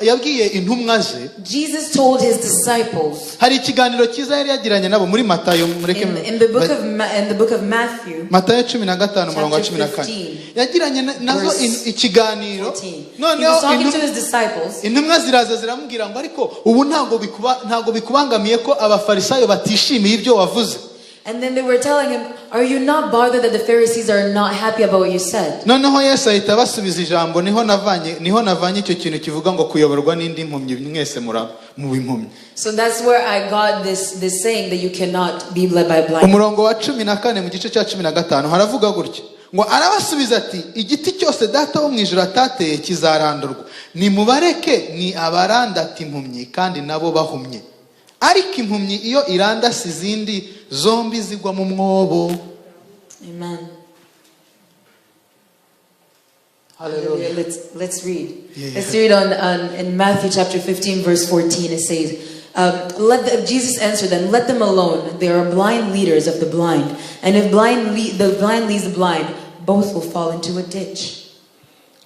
yabwiye intumwa ze, Jesus told his disciples hari ikiganiro cyiza yari yagiranye nabo muri Matayo, mureke in the book of Matthew, Matayo 15:14 yagiranye nazo ikiganiro. he was talking to his disciples. Intumwa ziraza ziramubwira ngo ariko ubu ntago bikubangamiye ko abafarisayo batishimiye ibyo wavuze. And then they were telling him, are you not bothered that the Pharisees are not happy about what you said? Noneho Yesu ahita basubiza ijambo, niho navanye icyo kintu kivuga ngo kuyoborwa n'indi mpumyi mwese mu bimpumyi. So that's where I got this saying that you cannot be led by blindness. Umurongo wa 14 mu gice cya 15 haravuga gutya ngo arabasubiza ati igiti cyose data wo mu ijuru atateye kizarandurwa, nimubareke ni abarandata impumyi kandi nabo bahumye, ariko impumyi iyo irandase izindi zombi zigwa mu mwobo. Amen. Hallelujah. Let's read. Yeah. Let's read in Matthew chapter 15 verse 14. It says, Jesus answered them, let them alone. They are blind leaders of the blind. And if the blind leads the blind, both will fall into a ditch.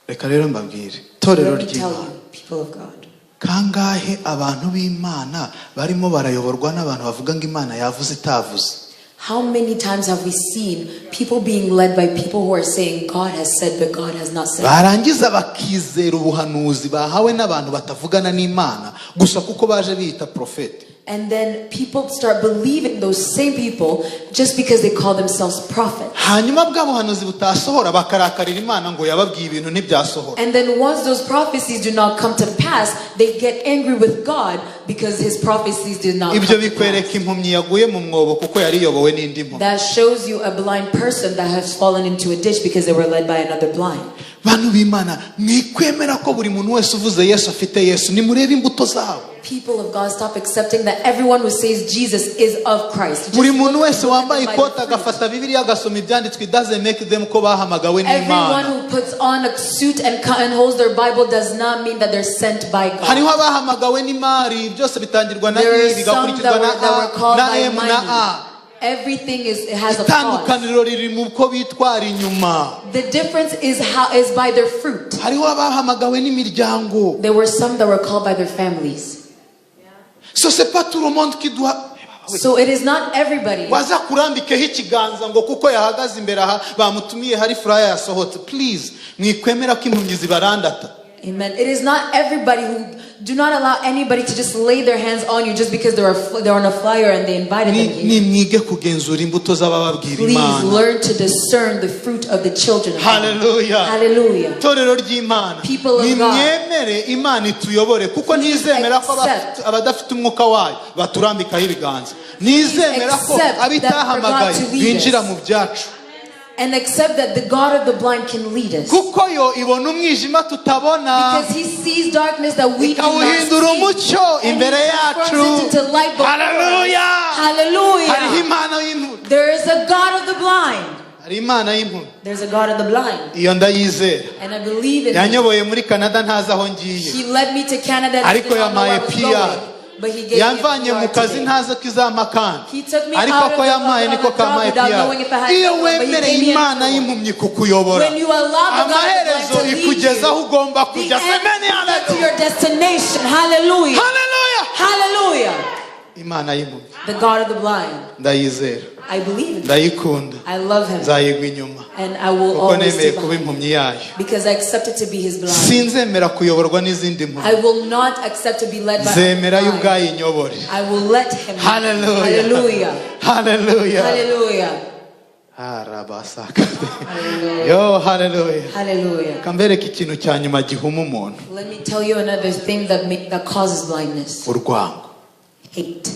Reka rero mbabwire Let torero me tell ry'Imana, you, people of God. kangahe abantu b'Imana barimo barayoborwa n'abantu bavuga ngo Imana yavuze itavuze. How many times have we seen people being led by people who are saying God has said but God has not said? Barangiza bakizera ubuhanuzi bahawe n'abantu batavugana n'Imana gusa kuko baje bita prophet. And then people start believing those same people just because they call themselves prophets. Hanyuma bwa buhanuzi butasohora bakarakarira Imana ngo yababwiye ibintu ntibyasohora. And then once those prophecies do not come to pass, they get angry with God because his prophecies did not come Ibyo to bikwereka pass. impumyi yaguye mu mwobo kuko yari yobowe n'indi mpumyi. That shows you a blind person that has fallen into a ditch because they were led by another blind. Bantu b'Imana mwikwemera ko buri muntu wese uvuze Yesu afite Yesu, nimurebe imbuto zabo. People of God, stop accepting that everyone who says Jesus is of Christ. Buri muntu wese wambaye ikoti agafata Bibiliya agasoma ibyanditswe, it doesn't make them ko bahamagawe Everyone n'Imana. who puts on a suit and holds their Bible does not mean that they're sent by God. Hariho abahamagawe n'imari, byose bitangirwa na There I are some bigakurikizwa that were called na by M na A. money. Everything has a cause. Itandukaniro riri mu ko bitwara inyuma. The difference is by their fruit. Hariho abahamagawe n'imiryango. There were some that were called by their families. So c'est pas tout le monde qui doit. So it is not everybody. Waza kurambikeho ikiganza ngo kuko yahagaze imbere aha bamutumiye hari flyer yasohotse. Please mwikwemera ko impumyi zibarandata. Amen. It is not everybody who do not allow anybody to just lay their hands on you just because they're on a flyer and they invited them here. Nimwige kugenzura imbuto z'abababwira Please Imana. learn to discern the fruit of the children of God. Hallelujah. Hallelujah. Torero ry'Imana. People of God. Nimwemere Imana ituyobore kuko ntizemera ko abadafite umwuka wayo baturambikaho ibiganza. Nizemera ko abitahamagaye binjira mu byacu. And accept that the God of the blind can lead us. Kuko yo ibona umwijima tutabona. Because he sees darkness that we do not Ikawuhindura umucyo see. And imbere he yacu. transforms it into light before us. Hallelujah. Hallelujah. Hariho Imana y'impumyi. There is a God of the blind. Hari Imana y'impumyi. There's a God of the blind. Iyo ndayizera. And I believe in him. Yanyoboye muri Canada ntazi aho ngiye. He led me to Canada. Ariko yamaye PR. But he gave Yamvanye mu kazi ntazi ko izampa. He took me Ariko out of ko the yamaye niko kamaye PR. Iyo wemere Imana y'impumyi kukuyobora, when you allow the God amaherezo of the blind to lead ikugeza aho you, ugomba the kujya. end is to your destination. Hallelujah. Hallelujah. Hallelujah. Imana y'impumyi The God of the blind. ndayizera, I believe in him. ndayikunda, I love him. nzayigwa inyuma And I will kuko always nemeye stay kuba behind impumyi yayo. because I accepted to be his blind. Sinzemera kuyoborwa n'izindi mpumyi. I will not accept to be led by Nzemera yo blind. ubwayo inyobore. I will let him. Hallelujah. Hallelujah. Hallelujah. Hallelujah. Arabasaka. Hallelujah. Yo, hallelujah. Hallelujah. Kambereka ikintu cya nyuma gihuma umuntu. Let me tell you another thing that causes blindness. Urwango. Hate.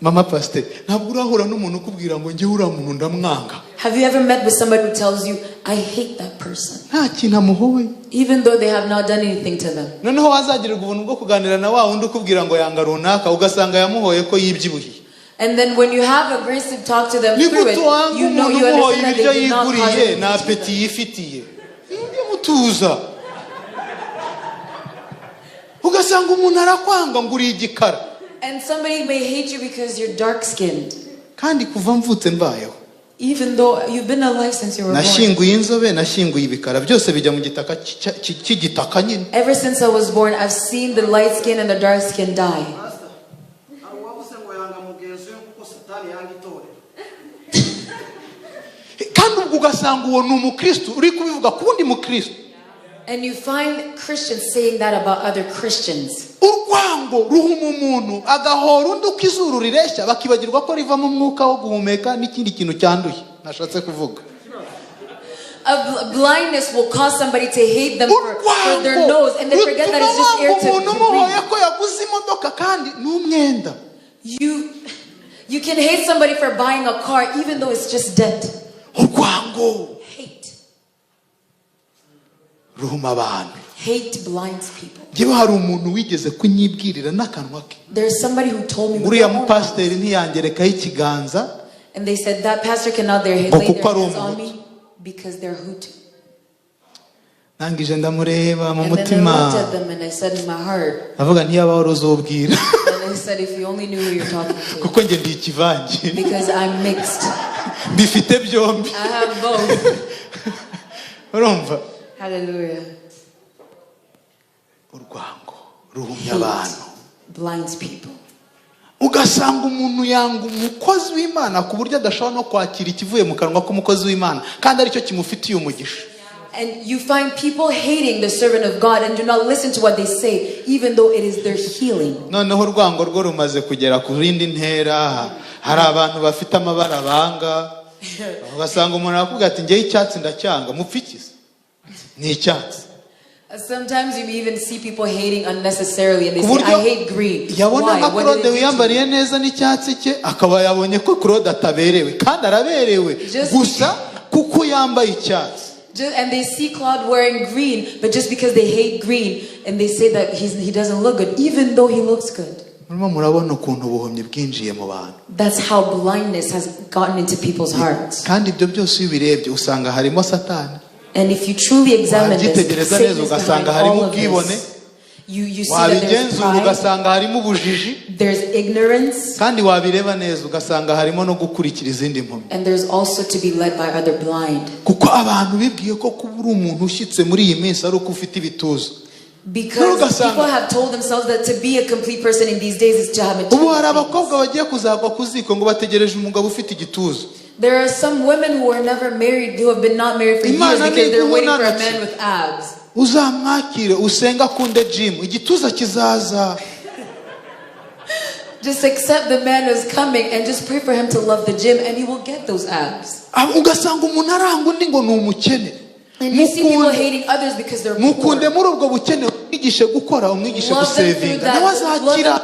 Mama Pastor, ntabwo urahura n'umuntu ukubwira ngo njye uriya muntu ndamwanga. Have you ever met with somebody who tells you, I hate that person? Nta kintu amuhoye. Even though they have not done anything to them. Noneho wazagirirwa ubuntu bwo kuganira na wa wundi ukubwira ngo yanga runaka ugasanga yamuhoye ko yibyibuhiye. And then when you have a grace to talk to them through it, you know, you understand that they did not cause it. Na apeti yifitiye. Ndi mutuza. Ugasanga umuntu arakwanga ngo uri igikara. And somebody may hate you because you're dark-skinned. Kandi kuva mvutse mbayeho. Even though you've been alive since you were born. Nashinguye inzobe, nashinguye ibikara, byose bijya mu gitaka cy'igitaka nyine. Ever since I was born, I've seen the light skin and the dark skin die. Kandi ugasanga uwo ni umukristo uri kubivuga kundi mukristo. And you find Christians saying that about other Christians. Urwango ruhuma umuntu agahora undi ukizuru rireshya bakibagirwa ko riva mu mwuka wo guhumeka n'ikindi kintu cyanduye. Nashatse kuvuga. A blindness will cause somebody to hate them for their nose, and they forget that it's just air to breathe. You can hate somebody for buying a car even though it's just dead. Hate. Hate blinds people. There's somebody who told me, and they said that pastor cannot lay their hands on me because they're Hutu. And then I looked at them and I said in my heart, and I said, if you only knew who you're talking to. Because I'm mixed. I have both. Hallelujah. Hate blinds people. Ugasanga umuntu yanga umukozi w'Imana ku buryo adashobora no kwakira ikivuye mu kanwa k'umukozi w'Imana kandi aricyo kimufitiye umugisha. And you find people hating the servant of God and do not listen to what they say, even though it is their healing. Noneho urwango rwo rumaze kugera ku rindi ntera, hari abantu bafite amabara banga, ugasanga umuntu aravuga ati njye icyatsi ndacyanga, mupfikize ni icyatsi. Sometimes you even see people hating unnecessarily and they say, I hate green. Why? What did wiyambariye neza n'icyatsi cye akaba yabonye ko Claude ataberewe kandi araberewe gusa kuko yambaye icyatsi. And they see Claude wearing green, but just because they hate green and they say that he doesn't look good, even though he looks good. That's how blindness has gotten into people's hearts. And if you truly examine this, Satan is behind all of this. You see that there's pride, there's ignorance, and there's also to be led by other blind. Because people have told themselves that to be a complete person in these days is to have a There are some women who are never married, who have been not married for years because they're waiting for a man with abs. Just accept the man who's coming and just pray for him to love the gym and he will get those abs. And you see people hating others because they're poor. Love them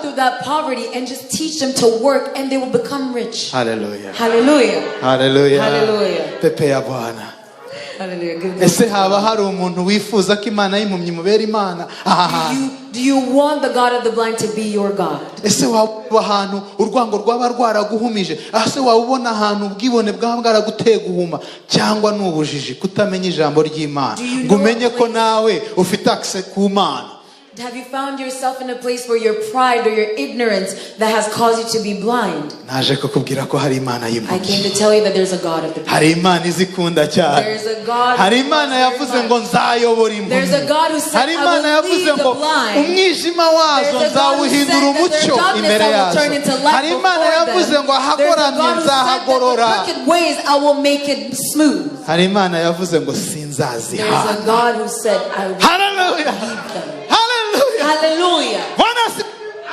through that poverty and just teach them to work and they will become rich. Hallelujah. Hallelujah. Hallelujah. Hallelujah. Hallelujah. Do you want the God of the blind to be your God? Have you found yourself in a place where your pride or your ignorance that has caused you to be blind? I came to tell you that there's a God of the blind. There's a God who There's a God who said, I will lead the blind. There's a God who said that their darkness I will turn into light before them. There's a God who said that the crooked ways I will make it smooth. There's a God who said, I will lead them. Hallelujah.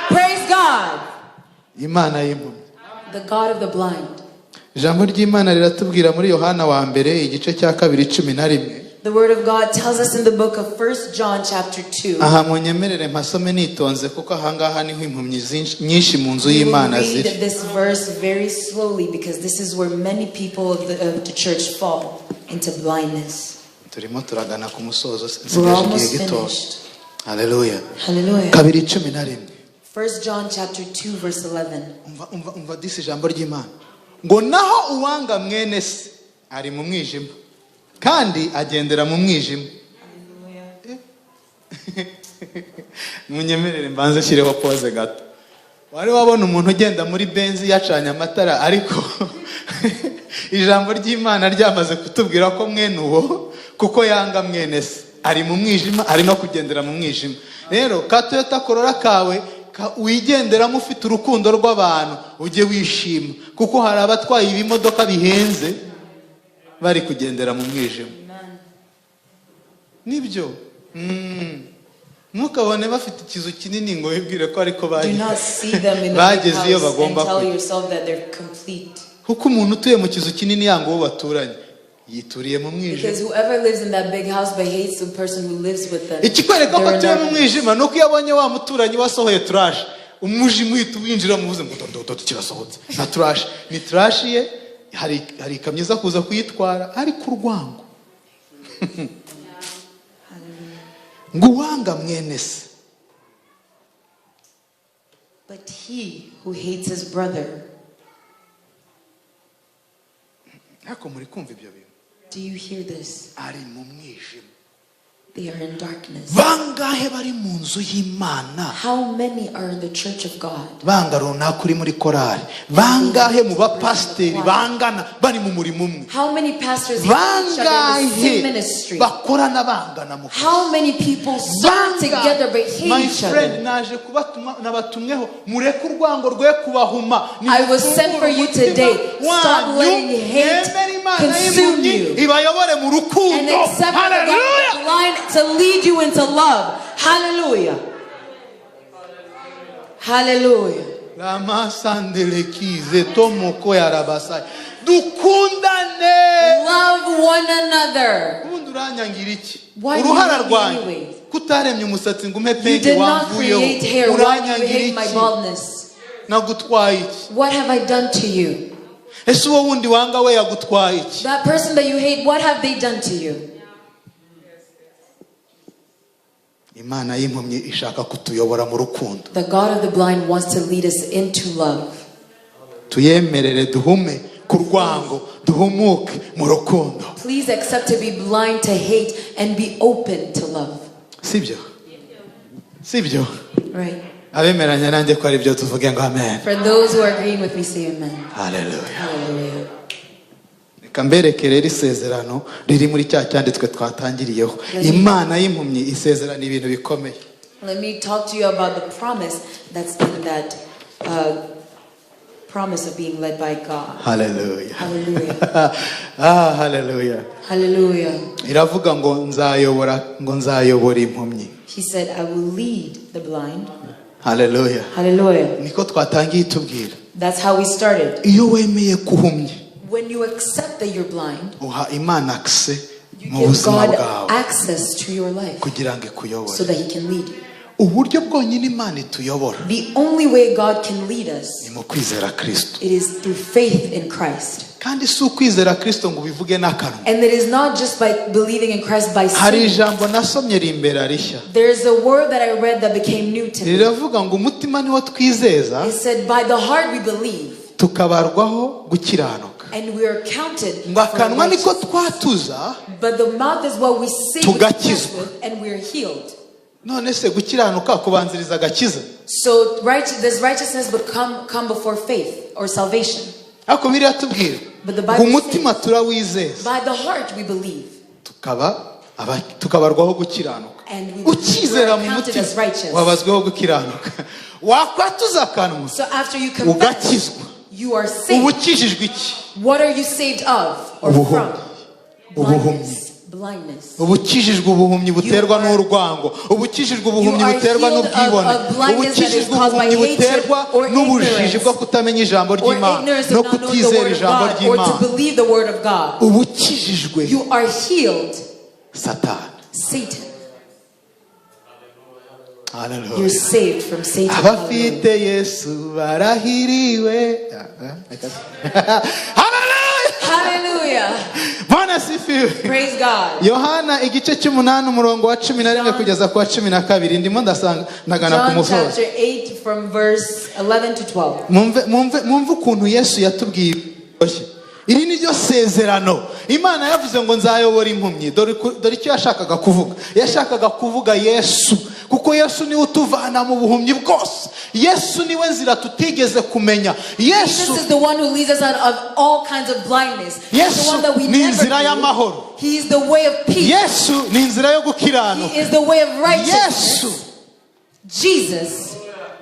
Praise God. The God of the blind. Ijambo ry'Imana riratubwira muri Yohana wa mbere igice cya 2:11. The word of God tells us in the book of 1 John chapter 2. aha munyemerere mpasome nitonze kuko ahangaha niho impumyi nyinshi mu nzu We will y'Imana read ziri. this verse very slowly because this is where many people of the church fall into blindness. turimo turagana ku musozo We're nsigaje almost igihe gito. finished. Haleluya. Hallelujah. 2:11. 1 John chapter 2 verse 11. umva disi ijambo ry'Imana ngo naho uwanga mwene se ari mu mwijima kandi agendera mu mwijima. Munyemerere mbanze shireho pose gato. Wari wabona umuntu ugenda muri benzi yacanye amatara ariko ijambo ry'Imana ryamaze kutubwira ko mwene uwo kuko yanga mwene se ari mu mwijima ari no kugendera mu mwijima. Rero ka Toyota Corolla kawe wigenderamo ufite urukundo rw'abantu ujye wishima kuko hari abatwaye ibimodoka bihenze bari kugendera mu mwijima. Nibyo ntukabone bafite ikizu kinini ngo wibwire ko ariko bageze iyo bagomba kuko umuntu utuye mu kizu kinini yanga uwo baturanye yituriye mu mwijima. Ikikwereka ko atuye mu mwijima nuko iyo abonye wa muturanyi wasohoye trash umwijima uhita winjira mu buzima ngo kirasohotse na trash ni trash ye hari ikamyo iza kuza kuyitwara ari ku rwango ngo uwanga mwene se. But he who hates his brother. Ako muri kumva ibyo bintu? Do you hear this? Ari mu mwijima. They are in darkness. Bangahe bari mu nzu y'Imana? How many are in the church of God? Banga runaka uri muri korali. Bangahe mu bapasteri bangana bari mu murimo umwe? How many pastors have each other in the same ministry? Bakorana bangana mu. How many people serve together but hate my each other? friend naje kubatuma nabatumweho mureke urwango rwe kubahuma. I was sent for you today. Stop letting hate consume you. Ibayobore mu rukundo. And accept the line to lead you into love. Hallelujah. Hallelujah. Love one another. Why do you hate me anyways? You did not create hair. Why do you hate my baldness? What have I done to you? That person that you hate, what have they done to you? Imana y'impumyi ishaka kutuyobora mu rukundo. The God of the blind wants to lead us into love. Tuyemerere duhume ku rwango duhumuke mu rukundo. Please accept to be blind to hate and be open to love. Sibyo? Sibyo? Right. Abemeranya nanjye ko ari byo tuvuge ngo amen. For those who are agreeing with me, say amen. Hallelujah. Hallelujah. Kamberekere isezerano riri muri cya cyanditswe twatangiriyeho. Imana y'impumyi isezerano ibintu bikomeye. Let me talk to you about the promise that's in that promise of being led by God. Hallelujah. Hallelujah. Hallelujah. Hallelujah. Iravuga ngo nzayobora impumyi. He said, I will lead the blind. Hallelujah. Hallelujah. Niko twatangiye tubwira. That's how we started. Iyo wemeye kuhumyi. When you accept that you're blind, uha Imana access you mu give buzima God bwawe access to your life kugira ngo ikuyobore. so that He can lead you. Uburyo bwonyine Imana ituyobora The only way God can lead us, ni mu kwizera Kristo. it is through faith in Christ. Kandi si ukwizera Kristo ngo bivuge n'akanwa. And it is not just by believing in Christ by Hari saying. ijambo nasomye rimbera rishya. There's a word that I read that became new to me. Riravuga ngo umutima niwo twizeza. It said, by the heart we believe. Tukabarwaho gukiranuka. And we are counted ngo akanwa niko twatuza. But the mouth is what we say with and we are healed. None se gukiranuka kubanziriza agakiza. So does righteousness but come before faith or salvation? Ako biriya tubwira. But the Bible umutima turawizeza. By the heart we believe. Tukabarwaho gukiranuka. Ukizera mu mutima wabazweho gukiranuka. Wakwatuza akanwa. So after you confess, you are saved. Ubukijijwe iki? What are you saved of or from? Blindness. Ubukijijwe ubuhumyi buterwa n'urwango. Ubukijijwe ubuhumyi buterwa n'ubwibone. Ubukijijwe ubuhumyi buterwa n'ubujiji bwo kutamenya ijambo ry'Imana no kutizera ijambo ry'Imana. Ubukijijwe. You are healed. Satani. Satan. Hallelujah. You're saved from Satan. Abafite Yesu barahiriwe. Hallelujah. Hallelujah. Bwana sifiwe. Praise God. Yohana igice cy'umunani umurongo wa 11 kugeza ku wa 12 ndimo ndasanga ndagana ku John musozo. chapter 8 from verse 11 to 12. Mumve ukuntu Yesu yatubwiye. Iri ni ryo sezerano. Imana yavuze ngo nzayobora impumyi. Dore icyo yashakaga kuvuga. Yashakaga kuvuga Yesu. Kuko Yesu ni utuvana mu buhumyi bwose. Yesu niwe nzira tutigeze kumenya. Yesu Jesus is the one who leads us out of all kinds of blindness. He's the one that we ni never inzira knew. y'amahoro. He is the way of peace. Yesu ni inzira yo gukiranuka. He is the way of righteousness. Yesu Jesus.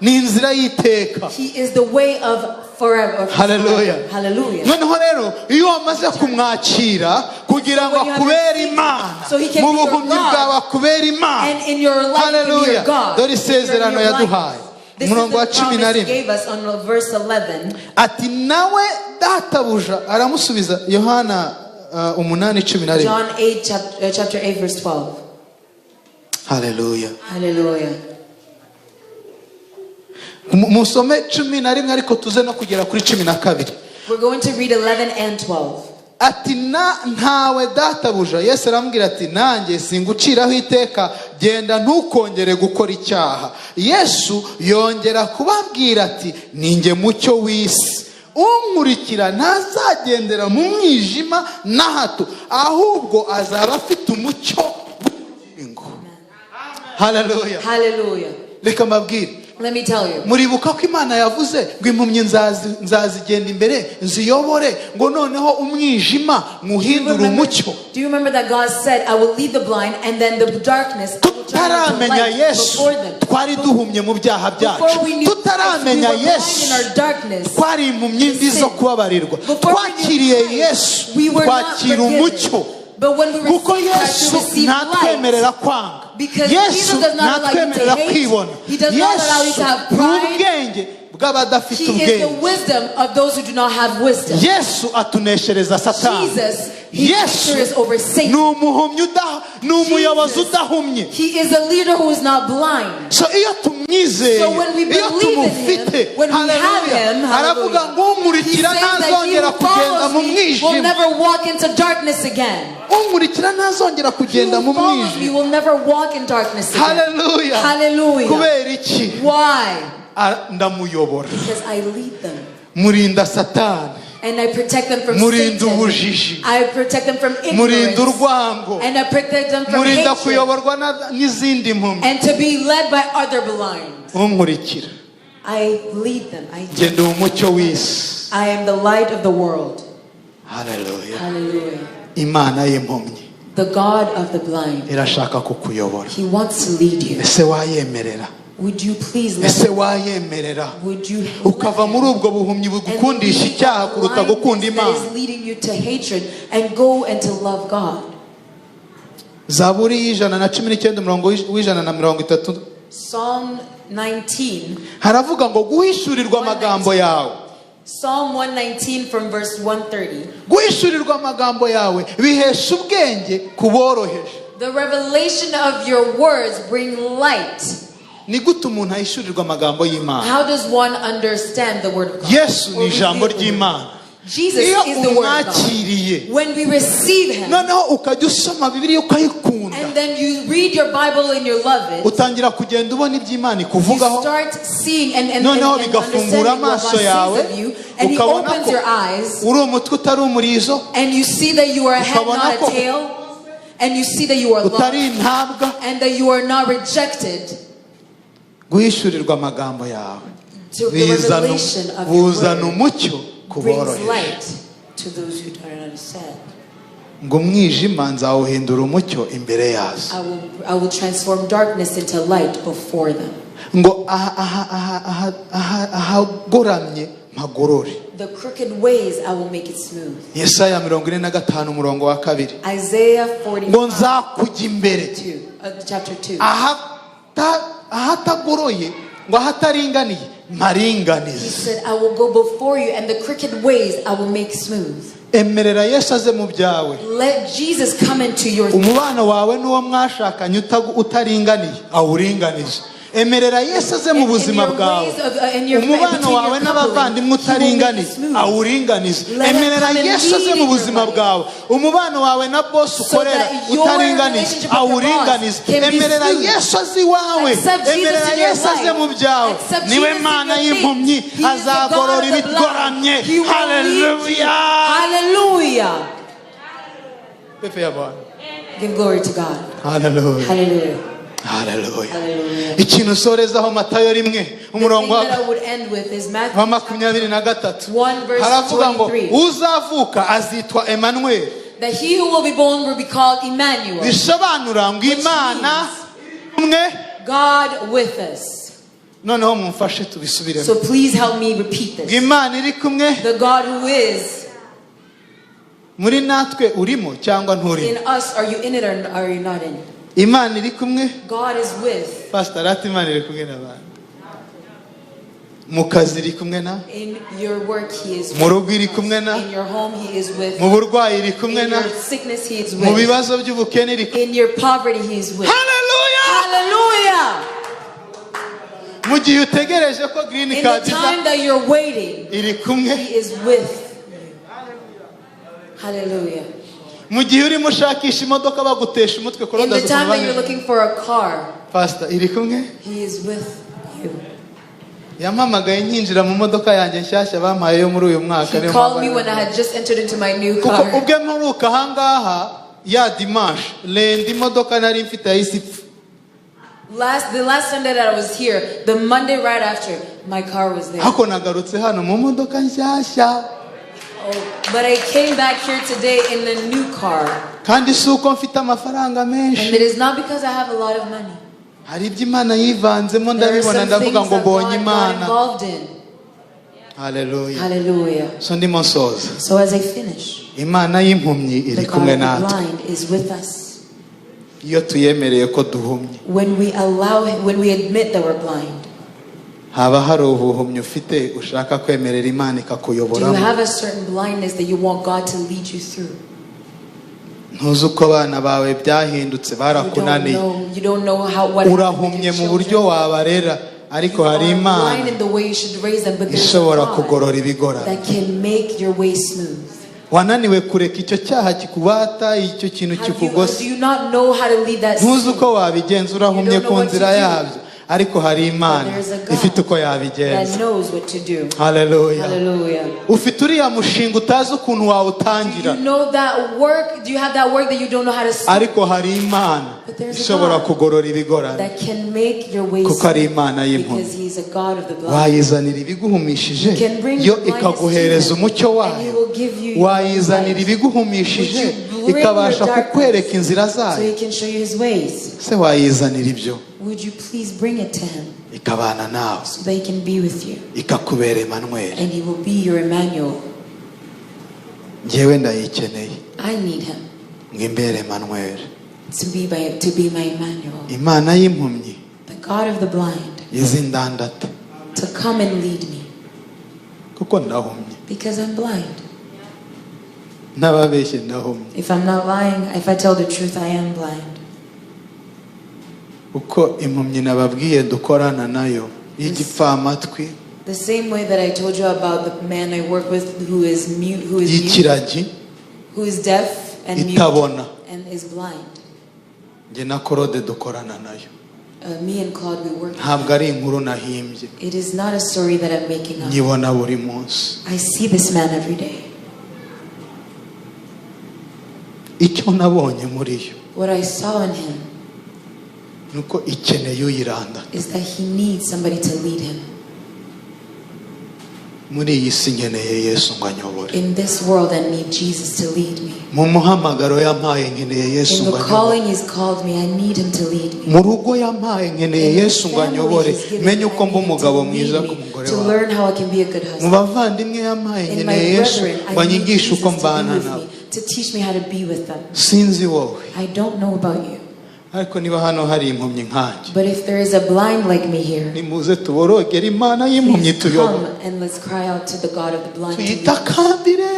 Ni inzira y'iteka. He is the way of forever. Hallelujah. Hallelujah. Noneho rero iyo wamaze kumwakira kugira ngo akubere Imana mu buhumyi bwawe akubere Imana. And in your life Hallelujah. God. Dore isezerano yaduhaye. Umurongo wa 11 gave us on verse 11. Ati nawe databuja aramusubiza. Yohana 8:11. John 8 chapter 8 verse 12. Hallelujah. Hallelujah. Musome 11 ariko tuze no kugera kuri 12. We're going to read 11 and 12. Ati ntawe databuja. Yesu aramubwira ati nanjye singuciraho iteka, genda ntukongere gukora icyaha. Yesu yongera kubabwira ati ninjye mucyo w'isi, unkurikira ntazagendera mu mwijima na hato, ahubwo azaba afite umucyo w'ubugingo. Hallelujah. Hallelujah. Reka mbabwire. Let me tell you. Muribuka ko Imana yavuze ngo impumyi nzazigenda imbere nziyobore, ngo noneho umwijima muhindura umucyo. Do you remember that God said, I will lead the blind and then the darkness I will turn into light before them? Twari duhumye mu byaha byacu. Tutaramenya Yesu twari impumyi mbi zo kubabarirwa. Twakiriye Yesu twakira umucyo. Kuko Yesu ntatwemerera kwanga. Yesu ntatwemerera kwibona. Yesu n'ubwenge bw'abadafite ubwenge. Yesu atuneshereza Satani. Yesu ni umuhumyi ni umuyobozi udahumye. So iyo tumwizeye, iyo tumufite, haleluya, aravuga ngo umurikira ntazongera kugenda mu mwijima. Umurikira ntazongera kugenda mu mwijima. Haleluya. Kubera iki? Ndamuyobora. Murinda Satani. And I protect them from Murinda Satan. ubujiji. I protect them from ignorance. Murinda urwango. And I protect them from Murinda hatred. kuyoborwa n'izindi mpumyi. And to be led by other blind. Unkurikira. I lead them. Genda umucyo w'isi. I am the light of the world. Hallelujah. Hallelujah. Imana y'impumyi. The God of the blind. Irashaka kukuyobora. He wants to lead you. Ese wayemerera? Would you please let ese wayemerera would you ukava muri ubwo buhumyi bugukundisha icyaha kuruta gukunda Imana? That is leading you to hatred and go and to love God. Zaburi 119 umurongo w'130. Psalm 19 haravuga ngo guhishurirwa amagambo yawe. Psalm 119 from verse 130. Guhishurirwa amagambo yawe bihesha ubwenge kuboroheje. The revelation of your words bring light. Ni gute umuntu ahishurirwa amagambo y'Imana? How does one understand the word of God? Yesu ni ijambo ry'Imana. Jesus is the word of God. When we receive him, noneho ukajya usoma Bibiliya ukayikunda, and then you read your Bible and you love it, utangira kugenda ubona iby'Imana ikuvugaho. You start seeing and noneho bigafungura amaso yawe, and he opens your eyes, uri umutwe utari umurizo, and you see that you are a head not a tail, and you see that you are loved, and that you are not rejected. Guhishurirwa amagambo yawe buzana umucyo kuboroheje. Ngo umwijima nzawuhindura umucyo imbere yazo. I will transform darkness into light before them. Ngo ahagoramye mpagorore. The crooked ways I will make it smooth. Yesaya 45 umurongo wa 2. Isaiah 45. Ngo nzakujya imbere. Chapter 2. Ahatagoroye ngo ahataringaniye maringanize. He said, I will go before you and the crooked ways I will make smooth. emerera Yesu aze mu byawe. Let Jesus come into your Umubano wawe n'uwo mwashakanye utaringaniye awuringanije. Emerera Yesu aze mu buzima bwawe. Umubano wawe n'abavandimwe utaringaniye awuringanize. Emerera Yesu aze mu buzima bwawe. Umubano wawe na boss ukorera utaringaniye awuringanize. Emerera Yesu aze iwawe. Emerera Yesu aze mu byawe. Niwe Mana y'impumyi azagorora ibigoramye. Hallelujah. Hallelujah. Pepe ya Bwana. Give glory to God. Hallelujah. Hallelujah. Hallelujah. Ikintu sorezaho Matayo rimwe umurongo wa 23 haravuga ngo uzavuka azitwa Emmanuel. That he who will be born will be called Emmanuel. Bisobanura ngo Imana umwe, God with us. Noneho mumfashe tubisubiremo. So please help me repeat this. Imana iri kumwe. The God who is muri natwe urimo cyangwa nturi? In us, are you in it or are you not in it? Imana iri kumwe. God is with. Pastor ati Imana iri kumwe n'abantu. Mu kazi iri kumwe na. In your work he is with. Mu rugo iri kumwe na. In your home he is with. Mu burwayi iri kumwe na. In your sickness he is with. Mu bibazo by'ubukene iri kumwe. In your poverty he is with. Hallelujah. Hallelujah. Mu gihe utegereje ko green card in the time that you're waiting, iri kumwe. he is with. Hallelujah. Mu gihe urimo ushakisha imodoka bagutesha umutwe ko in the time that you're looking for a car, Pastor iri kumwe. He is with you. Yampamagaye nkinjira mu modoka yanjye nshyashya bampaye yo muri uyu mwaka. He called me when I had just entered into my new car. Kuko ubwe nturuka ahangaha ya dimanche lendi imodoka nari mfite yahise. The last Sunday that I was here, the Monday right after, my car was there. Hako nagarutse hano mu modoka nshyashya. But I came back here today in the new car. Kandi suko mfite amafaranga menshi. And it is not because I have a lot of money. Hari ibyo Imana yivanzemo ndabibona ndavuga ngo mbonye Imana. Hallelujah. Hallelujah. So ndimo soza. So as I finish, Imana y'impumyi iri kumwe natwe. The blind is with us. Iyo tuyemereye ko duhumye. When we admit that we're blind. Haba hari ubuhumyi ufite ushaka kwemerera Imana ikakuyoboramo. Do you have a certain blindness that you want God to lead you through? Ntuzi uko abana bawe byahindutse barakunaniye. You don't know what urahumye mu buryo wabarera ariko hari Imana ishobora kugorora ibigora. That can make your way smooth. Wananiwe kureka icyo cyaha kikubata icyo kintu kikugose. Do you not know how to lead that? Ntuzi uko wabigenza urahumye ku nzira yabyo. Ariko hari Imana ifite uko yabigenza. Hallelujah. Ufite uriya mushinga utazi ukuntu wawutangira. Do you have that work that you don't know how to start? Ariko hari Imana ishobora kugorora ibigorana. Kuko ari Imana y'impumyi. Wayizanira ibiguhumishije yo ikaguhereza umucyo wayo. Wayizanira ibiguhumishije ikabasha kukwereka inzira zayo. Se wayizanira ibyo. Would you please bring it to him? Ikabana nawe. So they can be with you. Ikakubera Emmanuel. And he will be your Emmanuel. Njyewe ndayikeneye. I need him. Ngimbere Emmanuel. To be my Emmanuel. Imana y'impumyi. The God of the blind. Izindandata. To come and lead me. Kuko ndahumye. Because I'm blind. Nababeshye ndahumye. If I'm not lying, if I tell the truth, I am blind. Uko impumyi nababwiye dukorana nayo y'igipfamatwi. The same way that I told you about the man I work with who is mute, who is deaf and mute and is blind. Nge na Claude dukorana nayo. Me and Claude we work. Ntabwo ari inkuru nahimbye. It is not a story that I'm making up. Nyibona buri munsi. I see this man every day. Icyo nabonye muri yo. What I saw in him nuko ikeneye uyiranda. Is that he needs somebody to lead him. Muri iyi si nkeneye Yesu ngo anyobore. In this world I need Jesus to lead me. Mu muhamagaro yampaye nkeneye Yesu ngo anyobore. In the calling he's called me, I need him to lead me. Mu rugo yampaye nkeneye Yesu ngo anyobore. Menye uko mba umugabo mwiza ku mugore wawe. To learn how I can be a good husband. Mu bavandimwe yampaye nkeneye Yesu ngo anyigishe uko mbana nabo. To teach me how to be with them. Sinzi wowe. I don't know about you. Ariko niba hano hari impumyi nkanjye. But if there is a blind like me here, nimuze tuborogere Imana y'impumyi tuyobore. Come and let's cry out to the God of the blind. Tuyitakambire.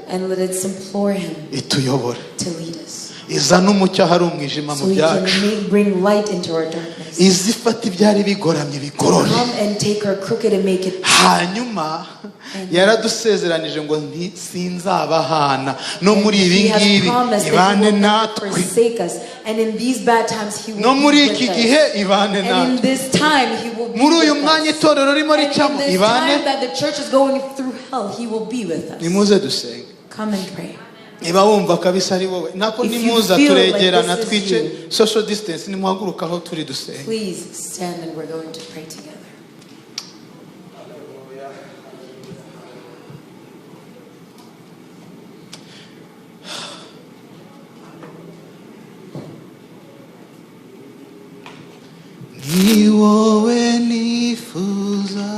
And let's implore him ituyobore, to lead us. izana umucyo ahari umwijima mu So he byacu, can bring light into our darkness. izifata ibyari bigoramye bigorore. Come and take our crooked and make it. Hanyuma yaradusezeranije ngo sinzabahana no muri ibi He has ngibi promised that ibane he will never natwe, forsake us. And in these bad times he no will muri be iki with gihe us. ibane And in natwe, this time he will be muri uyu with mwanya us. itorero ririmo And in ricamo this ibane. time that the church is going through hell, he will be with us. Nimuze dusenge. Come and pray. Niba wumva kabisa ari wowe nako If you nimuza feel turegerana like this is twice you, social distance, nimuhaguruka aho turi dusenge. Please stand and we're going to pray together. Ni wowe nifuza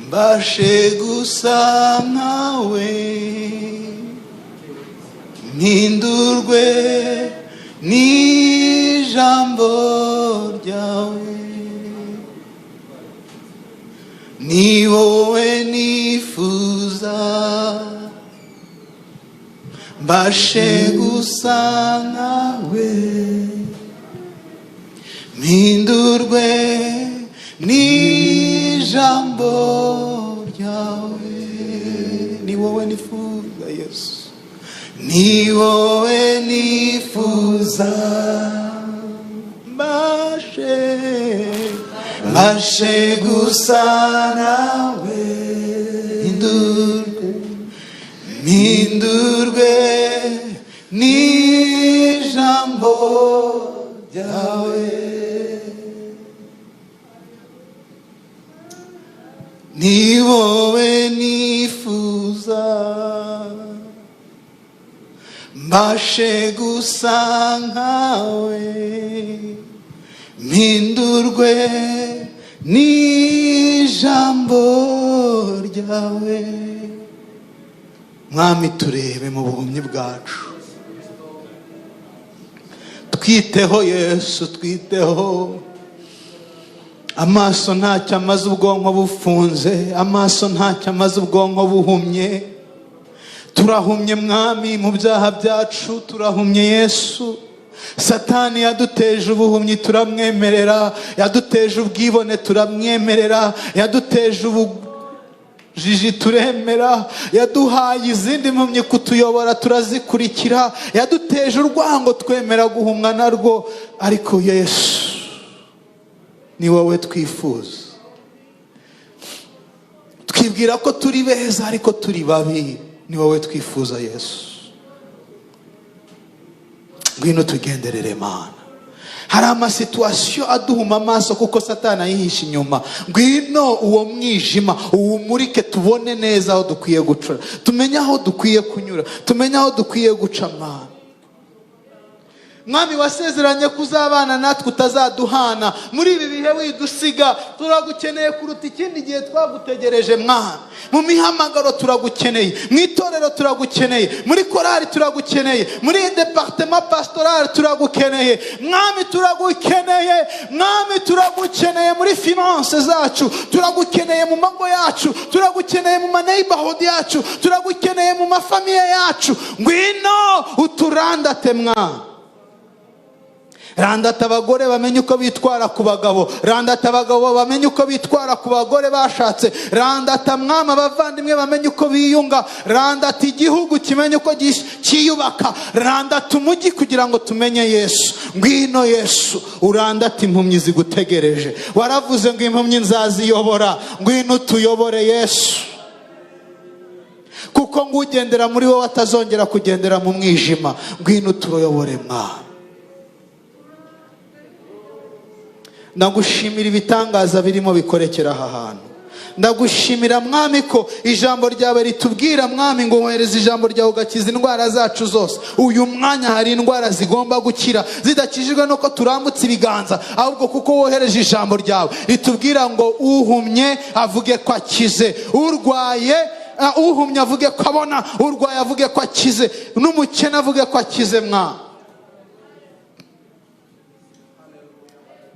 mbashe gusa nkawe, mpindurwe n'ijambo ryawe. Ni wowe nifuza mbashe gusa nkawe, mpindurwe n'ijambo ryawe. Ni wowe nifuza Yesu, ni wowe nifuza mbashe gusa nawe, mpindurwe n'ijambo ryawe. Ni wowe nifuza mbashe gusa nkawe, mpindurwe n'ijambo ryawe. Mwami turebe mu buhumyi bwacu, twiteho Yesu, twiteho. Amaso ntacyo amaze ubwonko bufunze, amaso ntacyo amaze ubwonko buhumye. Turahumye Mwami mu byaha byacu, turahumye Yesu. Satani yaduteje ubuhumyi turamwemerera, yaduteje ubwibone turamwemerera, yaduteje ubujiji turemera, yaduhaye izindi mpumyi kutuyobora turazikurikira, yaduteje urwango twemera guhumwa narwo. Ariko Yesu ni wowe twifuza. Twibwira ko turi beza ariko turi babi. Ni wowe twifuza Yesu. Ngwino tugenderere Mana. Hari amasituasiyo aduhuma amaso kuko Satani ayihisha inyuma. Ngwino uwo mwijima uwumurike tubone neza aho dukwiye guca, tumenye aho dukwiye kunyura, tumenye aho dukwiye guca Mana. Mwami wasezeranye kuzabana natwe utazaduhana. Muri ibi bihe widusiga, turagukeneye kuruta ikindi gihe twagutegereje Mwana. Mu mihamagaro turagukeneye, mu itorero turagukeneye, muri korali turagukeneye, muri departement pastoral turagukeneye Mwami, turagukeneye Mwami, turagukeneye muri finance zacu, turagukeneye mu mago yacu, turagukeneye mu neighborhood yacu, turagukeneye mu mafamiye yacu. Ngwino uturandate Mwami. Randata abagore bamenye uko bitwara ku bagabo, randata abagabo bamenye uko bitwara ku bagore bashatse, randata Mwami abavandimwe bamenye uko biyunga, randata igihugu kimenye uko cyiyubaka, randata umujyi kugira ngo tumenye Yesu. Ngwino Yesu urandata impumyi zigutegereje. Waravuze ngo impumyi nzaziyobora. Ngwino tuyobore Yesu, kuko ngugendera muri wowe atazongera kugendera mu mwijima. Ngwino turayobore Mwami. Ndagushimira ibitangaza birimo bikorekera aha hantu. Ndagushimira Mwami ko ijambo ryawe ritubwira Mwami ngo wohereze ijambo ryawe ugakiza indwara zacu zose. Uyu mwanya hari indwara zigomba gukira zidakijijwe nuko turambutse ibiganza, ahubwo kuko wohereje ijambo ryawe ritubwira ngo uhumye avuge ko akize, urwaye uhumye avuge ko abona, urwaye avuge ko akize, n'umukene avuge ko akize Mwami.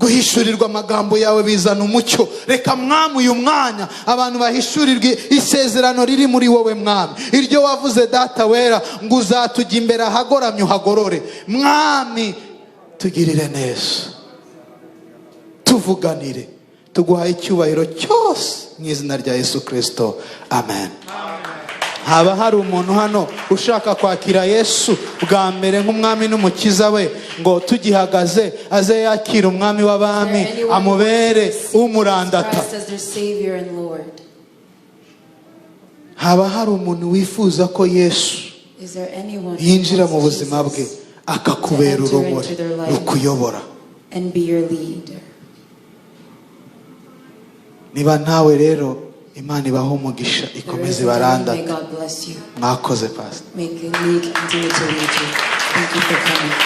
guhishurirwa amagambo yawe bizana umucyo. Reka mwami uyu mwanya abantu bahishurirwe isezerano riri muri wowe mwami, iryo wavuze data wera ngo uzatujya imbere ahagoramye uhagorore. Mwami tugirire neza, tuvuganire, tuguhaye icyubahiro cyose mu izina rya Yesu Kristo, amen. Haba hari umuntu hano ushaka kwakira Yesu bwa mbere nk'umwami n'umukiza we, ngo tugihagaze aze yakira umwami w'abami amubere umurandata? Haba hari umuntu wifuza ko Yesu yinjira mu buzima bwe akakubera urumuri rukuyobora? Niba ntawe rero, Imana ibaho umugisha, ikomeze barandata. Mwakoze pastor. May God continue to lead you. Thank you for coming.